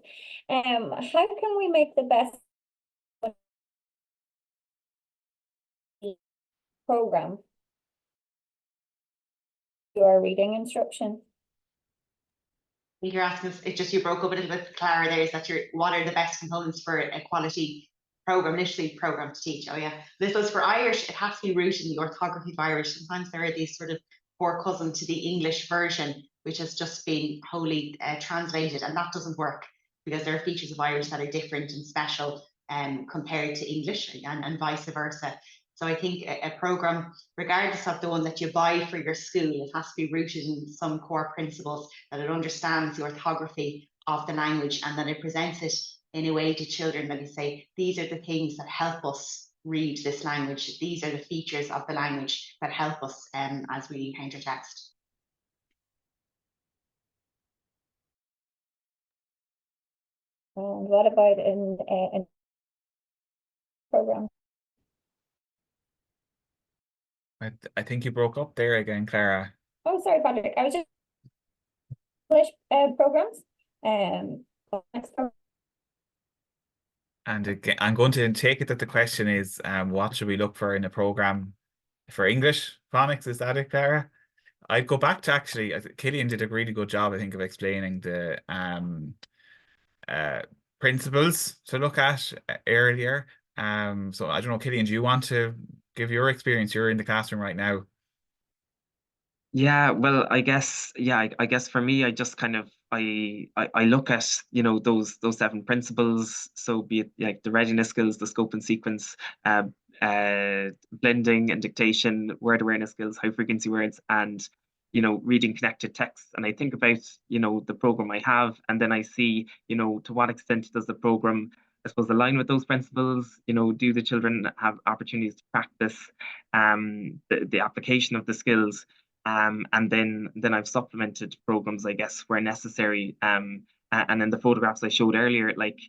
How can we make the best program to our reading instruction? You're asking us, you broke up a little bit, Clara, there, is that what are the best components for a quality program, literally program to teach? Oh yeah, this was for Irish, it has to be rooted in the orthography of Irish. Sometimes there are these sort of poor cousin to the English version, which has just been wholly translated, and that doesn't work because there are features of Irish that are different and special compared to English, and vice versa. So I think a program, regardless of the one that you buy for your school, it has to be rooted in some core principles, that it understands the orthography of the language, and that it presents it in a way to children that you say, these are the things that help us read this language. These are the features of the language that help us as we encounter text. And what about in program? I think you broke up there again, Clara. Oh, sorry, Patrick. I was just English programs. Next program. And again, I'm going to take it that the question is, what should we look for in a program for English phonics? Is that it, Clara? I'd go back to, actually, Killian did a really good job, I think, of explaining the principles to look at earlier. So I don't know, Killian, do you want to give your experience? You're in the classroom right now. Yeah, well, I guess, I guess for me, I just kind of I look at those 7 principles. So be it like the readiness skills, the scope and sequence, blending and dictation, word awareness skills, high frequency words, and reading connected text. And I think about the program I have, and then I see to what extent does the program, I suppose, align with those principles. Do the children have opportunities to practice the application of the skills? And then I've supplemented programs, I guess, where necessary. And in the photographs I showed earlier, like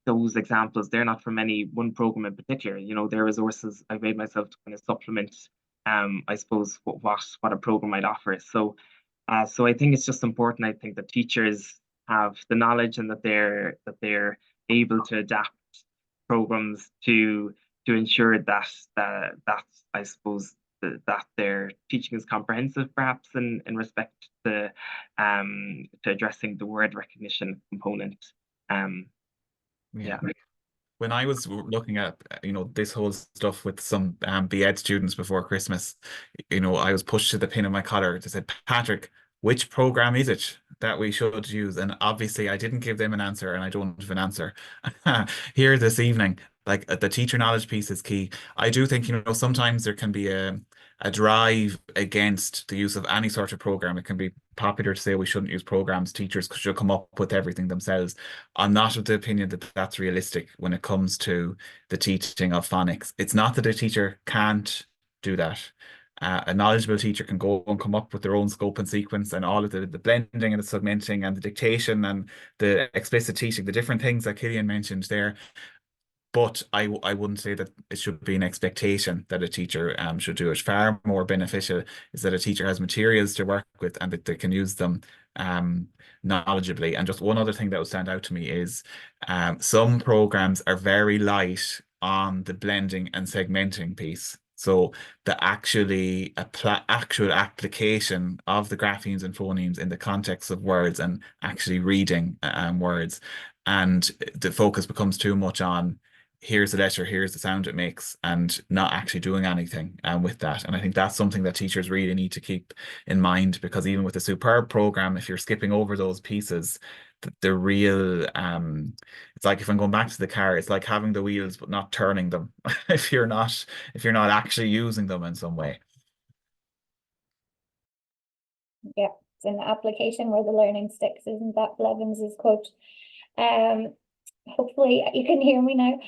those examples, they're not from any one program in particular. They're resources I've made myself to kind of supplement, I suppose, what a program might offer. So I think it's just important, I think, that teachers have the knowledge, and that they're able to adapt programs to ensure that I suppose that their teaching is comprehensive, perhaps in respect to addressing the word recognition component. Yeah. when I was looking at, this whole stuff with some BEd students before Christmas, I was pushed to the pin of my collar to say, Patrick, which program is it that we should use? And obviously I didn't give them an answer, and I don't have an answer here this evening. Like, the teacher knowledge piece is key. I do think, sometimes there can be a drive against the use of any sort of program. It can be popular to say we shouldn't use programs, teachers should come up with everything themselves. I'm not of the opinion that that's realistic when it comes to the teaching of phonics. It's not that a teacher can't do that. A knowledgeable teacher can go and come up with their own scope and sequence, and all of the blending and the segmenting and the dictation and the explicit teaching, the different things that Killian mentioned there. But I wouldn't say that it should be an expectation that a teacher should do it. Far more beneficial is that a teacher has materials to work with and that they can use them knowledgeably. And just one other thing that would stand out to me is some programs are very light on the blending and segmenting piece. So the actual application of the graphemes and phonemes in the context of words and actually reading words. And the focus becomes too much on here's the letter, here's the sound it makes, and not actually doing anything with that. And I think that's something that teachers really need to keep in mind, because even with a superb program, if you're skipping over those pieces, the real it's like, if I'm going back to the car, it's like having the wheels but not turning them if you're not actually using them in some way. Yeah, it's in the application where the learning sticks, isn't that Blevins' quote? Hopefully you can hear me now.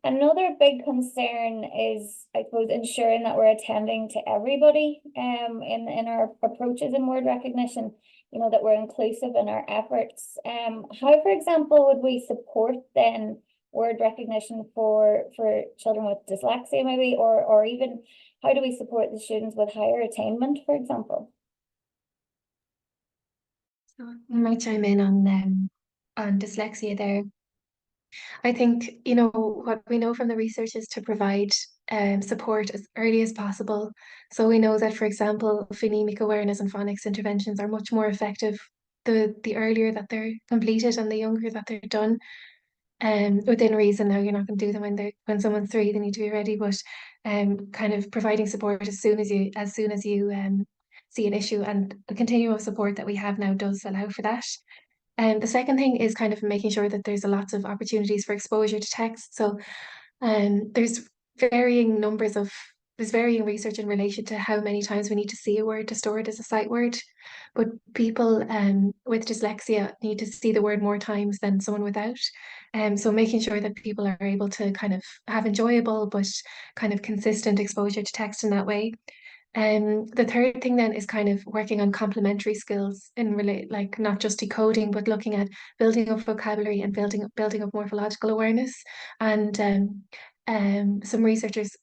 Another big concern is, I suppose, ensuring that we're attending to everybody in our approaches in word recognition, that we're inclusive in our efforts. How, for example, would we support then word recognition for children with dyslexia maybe, or even how do we support the students with higher attainment, for example? So I might chime in on dyslexia there. I think, what we know from the research is to provide support as early as possible. So we know that, for example, phonemic awareness and phonics interventions are much more effective the earlier that they're completed and the younger that they're done. Within reason. Now, you're not going to do them when someone's 3, they need to be ready, but kind of providing support as soon as you see an issue, and the continuum of support that we have now does allow for that. And the second thing is kind of making sure that there's lots of opportunities for exposure to text. So there's varying research in relation to how many times we need to see a word to store it as a sight word. But people with dyslexia need to see the word more times than someone without. So making sure that people are able to kind of have enjoyable but kind of consistent exposure to text in that way. The third thing then is kind of working on complementary skills like not just decoding, but looking at building up vocabulary and building up morphological awareness. And some researchers,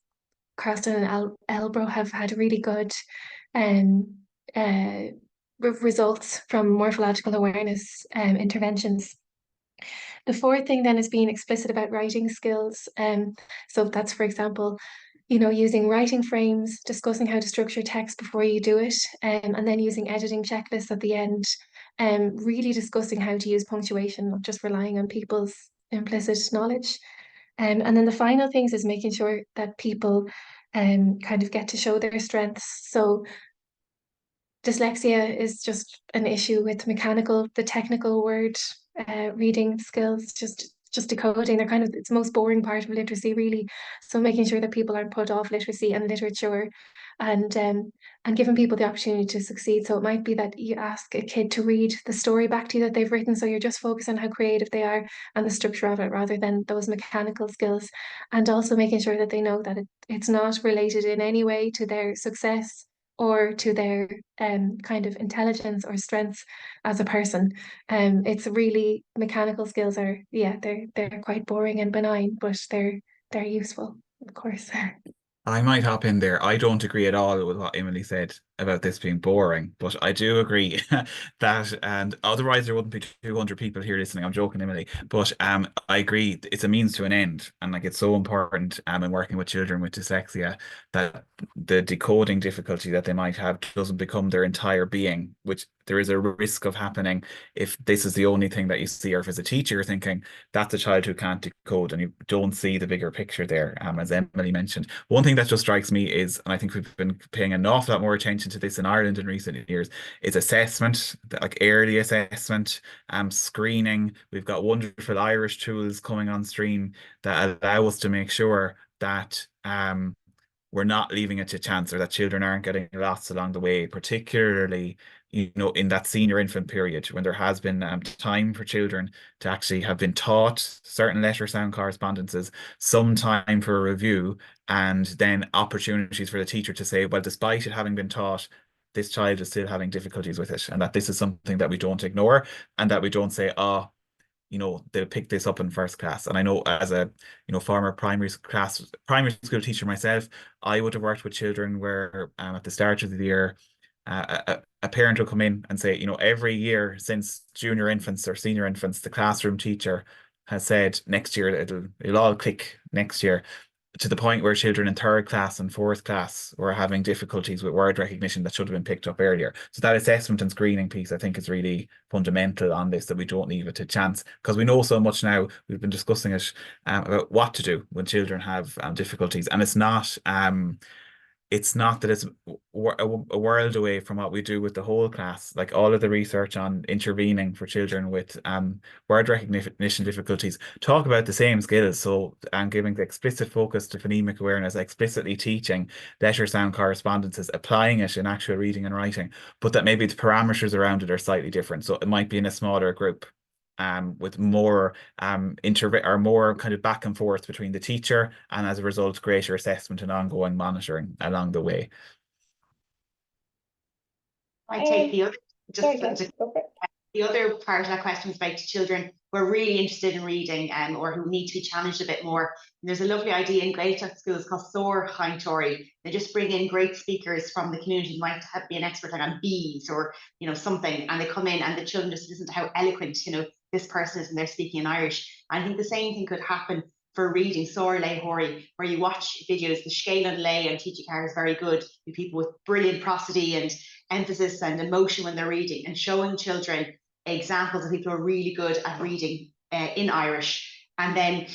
Carlston and Elbro, have had really good results from morphological awareness interventions. The fourth thing then is being explicit about writing skills. So that's, for example, using writing frames, discussing how to structure text before you do it, and then using editing checklists at the end, really discussing how to use punctuation, not just relying on people's implicit knowledge. And then the final things is making sure that people kind of get to show their strengths. So dyslexia is just an issue with the technical word reading skills, just decoding. They're kind of, it's the most boring part of literacy, really. So making sure that people aren't put off literacy and literature, and giving people the opportunity to succeed. So it might be that you ask a kid to read the story back to you that they've written, so you're just focused on how creative they are and the structure of it rather than those mechanical skills. And also making sure that they know that it's not related in any way to their success or to their kind of intelligence or strengths as a person. It's really, mechanical skills are, they're quite boring and benign, but they're useful, of course. I might hop in there. I don't agree at all with what Emily said. about this being boring, but I do agree that, and otherwise there wouldn't be 200 people here listening. I'm joking, Emily, but I agree it's a means to an end, and like it's so important in working with children with dyslexia that the decoding difficulty that they might have doesn't become their entire being, which there is a risk of happening if this is the only thing that you see, or if as a teacher you're thinking that's a child who can't decode and you don't see the bigger picture there. As Emily mentioned, one thing that just strikes me is, and I think we've been paying an awful lot more attention to this in Ireland in recent years, is assessment, like early assessment, screening. We've got wonderful Irish tools coming on stream that allow us to make sure that we're not leaving it to chance, or that children aren't getting lost along the way, particularly in that senior infant period when there has been time for children to actually have been taught certain letter sound correspondences, some time for a review, and then opportunities for the teacher to say, well, despite it having been taught, this child is still having difficulties with it, and that this is something that we don't ignore, and that we don't say, oh, they'll pick this up in first class. And I know, as a former primary school teacher myself, I would have worked with children where at the start of the year a parent will come in and say, every year since junior infants or senior infants, the classroom teacher has said next year it'll all click next year, to the point where children in third class and fourth class were having difficulties with word recognition that should have been picked up earlier. So that assessment and screening piece, I think, is really fundamental on this, that we don't leave it to chance, because we know so much now. We've been discussing it about what to do when children have difficulties, and it's not that it's a world away from what we do with the whole class. Like all of the research on intervening for children with word recognition difficulties talk about the same skills. So giving the explicit focus to phonemic awareness, explicitly teaching letter sound correspondences, applying it in actual reading and writing, but that maybe the parameters around it are slightly different. So it might be in a smaller group, with more more kind of back and forth between the teacher, and as a result, greater assessment and ongoing monitoring along the way. I take the other the other part of that question is about children who are really interested in reading or who need to be challenged a bit more. And there's a lovely idea in Gaeltacht schools called Soar Chaintóirí. They just bring in great speakers from the community who might be an expert like on bees or something, and they come in and the children just listen to how eloquent this person is, and they're speaking in Irish. And I think the same thing could happen for reading Soar LAI-Fireside, where you watch videos. The scale and lay and teaching car is very good. You people with brilliant prosody and emphasis and emotion when they're reading, and showing children examples of people who are really good at reading in Irish, and then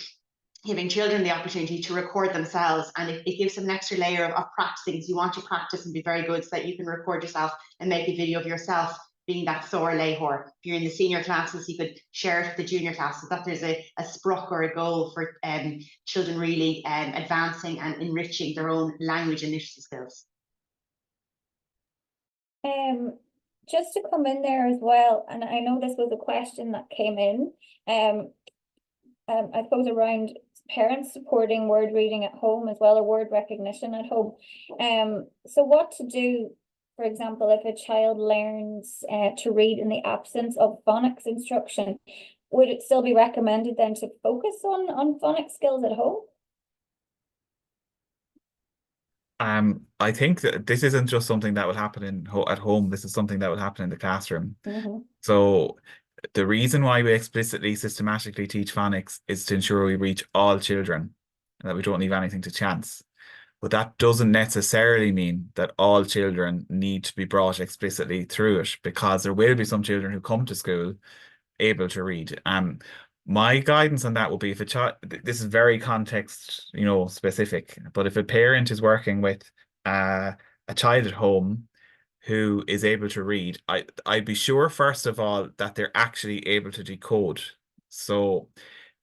giving children the opportunity to record themselves. And it gives them an extra layer of practicing. So you want to practice and be very good so that you can record yourself and make a video of yourself being that Soar LAI-Fireside. If you're in the senior classes, you could share it with the junior classes, that there's a spruck or a goal for children really advancing and enriching their own language and literacy skills. Just to come in there as well, and I know this was a question that came in, I suppose around parents supporting word reading at home as well, or word recognition at home. So what to do, for example, if a child learns to read in the absence of phonics instruction, would it still be recommended then to focus on phonics skills at home? I think that this isn't just something that will happen at home. This is something that will happen in the classroom. So the reason why we explicitly, systematically teach phonics is to ensure we reach all children and that we don't leave anything to chance. But that doesn't necessarily mean that all children need to be brought explicitly through it, because there will be some children who come to school able to read. My guidance on that will be, if a child, this is very context, specific, but if a parent is working with a child at home who is able to read, I'd be sure, first of all, that they're actually able to decode. So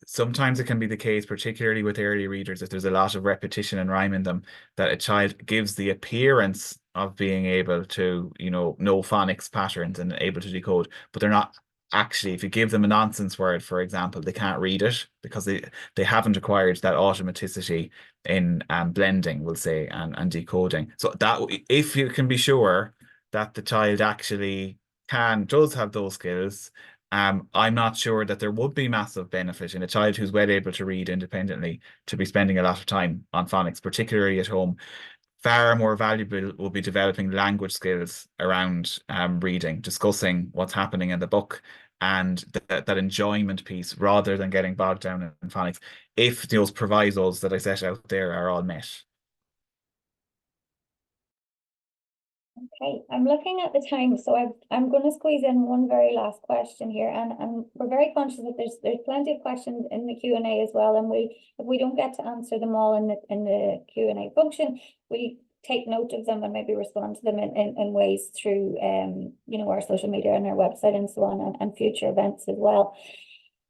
sometimes it can be the case, particularly with early readers, if there's a lot of repetition and rhyme in them, that a child gives the appearance of being able to, know phonics patterns and able to decode, but they're not actually. If you give them a nonsense word, for example, they can't read it because they haven't acquired that automaticity in blending, we'll say, and decoding. So that, if you can be sure that the child actually does have those skills, I'm not sure that there would be massive benefit in a child who's well able to read independently to be spending a lot of time on phonics, particularly at home. far more valuable will be developing language skills around reading, discussing what's happening in the book, and that enjoyment piece, rather than getting bogged down in phonics, if those provisos that I set out there are all met. Okay, I'm looking at the time, so I'm going to squeeze in one very last question here, and we're very conscious that there's plenty of questions in the Q&A as well, and if we don't get to answer them all in the Q&A function, we take note of them and maybe respond to them in ways through you know, our social media and our website and so on, and future events as well.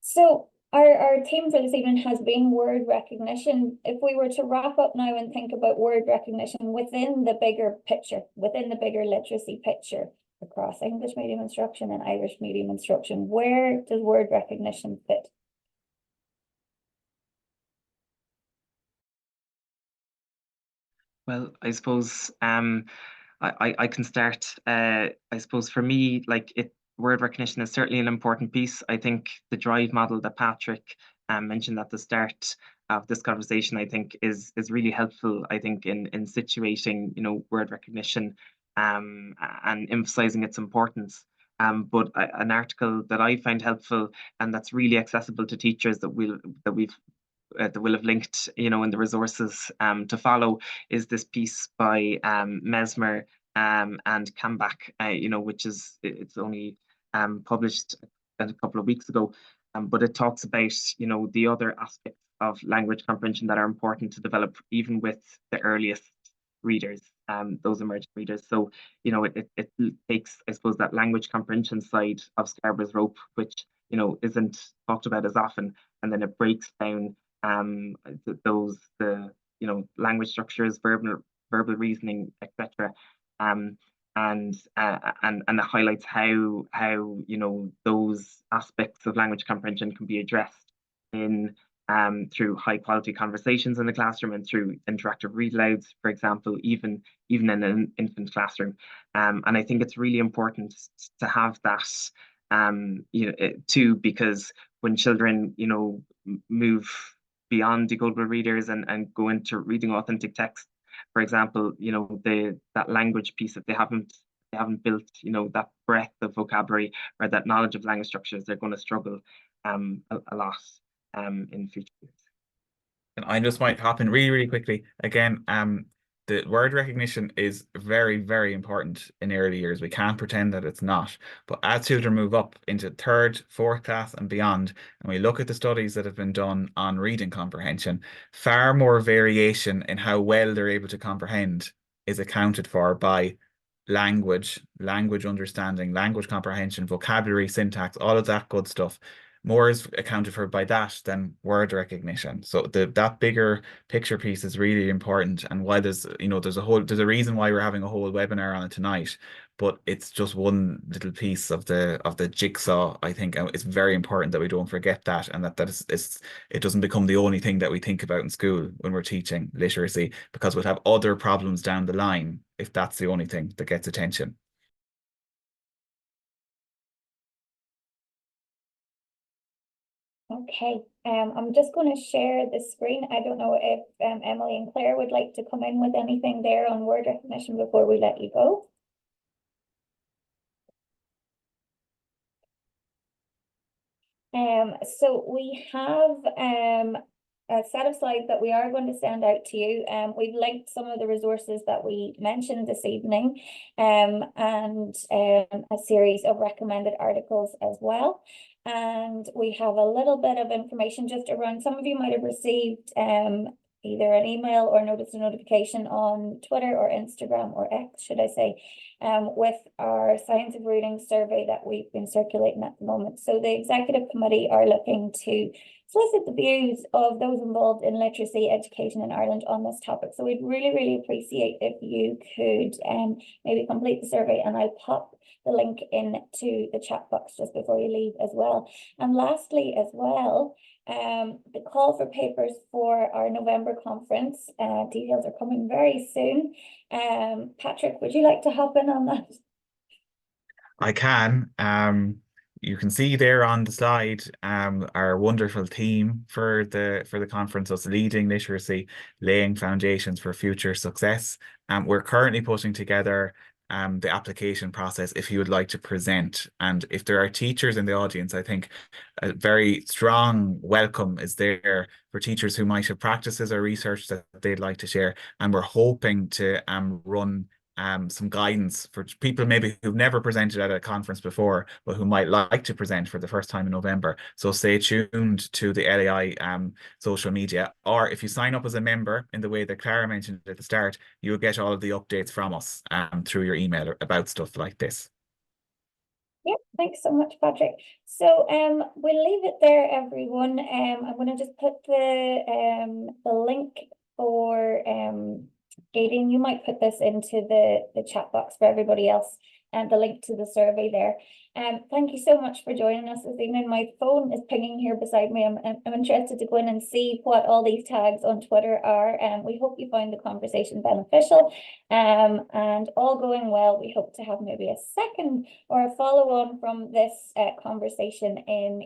So our theme for this evening has been word recognition. If we were to wrap up now and think about word recognition within the bigger picture, within the bigger literacy picture across English medium instruction and Irish medium instruction, where does word recognition fit? Well, I suppose I can start. I suppose for me, like word recognition is certainly an important piece. I think the drive model that Patrick mentioned at the start of this conversation, I think is really helpful. I think in situating, you know, word recognition and emphasizing its importance. But an article that I find helpful and that's really accessible to teachers that will have linked, you know, in the resources to follow, is this piece by Mesmer and Kambach, you know, which is, it's only published a couple of weeks ago, but it talks about, you know, the other aspects of language comprehension that are important to develop even with the earliest readers, those emerging readers. So, you know, it takes, I suppose, that language comprehension side of Scarborough's rope, which, you know, isn't talked about as often, and then it breaks down the you know, language structures, verbal reasoning, etc. And it highlights how you know, those aspects of language comprehension can be addressed in through high quality conversations in the classroom and through interactive read louds, for example, even in an infant classroom. And I think it's really important to have that you know, too, because when children, you know, move beyond decodable readers and go into reading authentic text, for example, you know, that language piece, if they haven't built, you know, that breadth of vocabulary or that knowledge of language structures, they're going to struggle a lot in future years. And I just might hop in really quickly again. The word recognition is very, very important in early years. We can't pretend that it's not. But as children move up into third, fourth class and beyond, and we look at the studies that have been done on reading comprehension, far more variation in how well they're able to comprehend is accounted for by language understanding, language comprehension, vocabulary, syntax, all of that good stuff. More is accounted for by that than word recognition. So that bigger picture piece is really important. And why there's, you know, there's a reason why we're having a whole webinar on it tonight, but it's just one little piece of the jigsaw, I think. And it's very important that we don't forget that, and that it doesn't become the only thing that we think about in school when we're teaching literacy, because we'll have other problems down the line if that's the only thing that gets attention. Okay, I'm just going to share the screen. I don't know if Emily and Claire would like to come in with anything there on word recognition before we let you go. So we have a set of slides that we are going to send out to you. We've linked some of the resources that we mentioned this evening, and a series of recommended articles as well. And we have a little bit of information just around, some of you might have received either an email or noticed a notification on Twitter or Instagram, or X, should I say, with our Science of Reading survey that we've been circulating at the moment. So the executive committee are looking to solicit the views of those involved in literacy education in Ireland on this topic. So we'd really, really appreciate if you could maybe complete the survey, and I'll pop the link into the chat box just before you leave as well. And lastly as well, the call for papers for our November conference, details are coming very soon. Patrick, would you like to hop in on that? I can. you can see there on the slide our wonderful theme for the conference is leading literacy, laying foundations for future success. We're currently putting together the application process if you would like to present. And if there are teachers in the audience, I think a very strong welcome is there for teachers who might have practices or research that they'd like to share. And we're hoping to run some guidance for people maybe who've never presented at a conference before, but who might like to present for the first time in November. So stay tuned to the LAI social media, or if you sign up as a member in the way that Clara mentioned at the start, you'll get all of the updates from us through your email about stuff like this. Yep, thanks so much, Patrick. So we'll leave it there, everyone. I'm going to just put the link for Aidan. You might put this into the chat box for everybody else, and the link to the survey there. Thank you so much for joining us this evening. My phone is pinging here beside me. I'm interested to go in and see what all these tags on Twitter are. We hope you find the conversation beneficial. And all going well, we hope to have maybe a second or a follow-on from this conversation in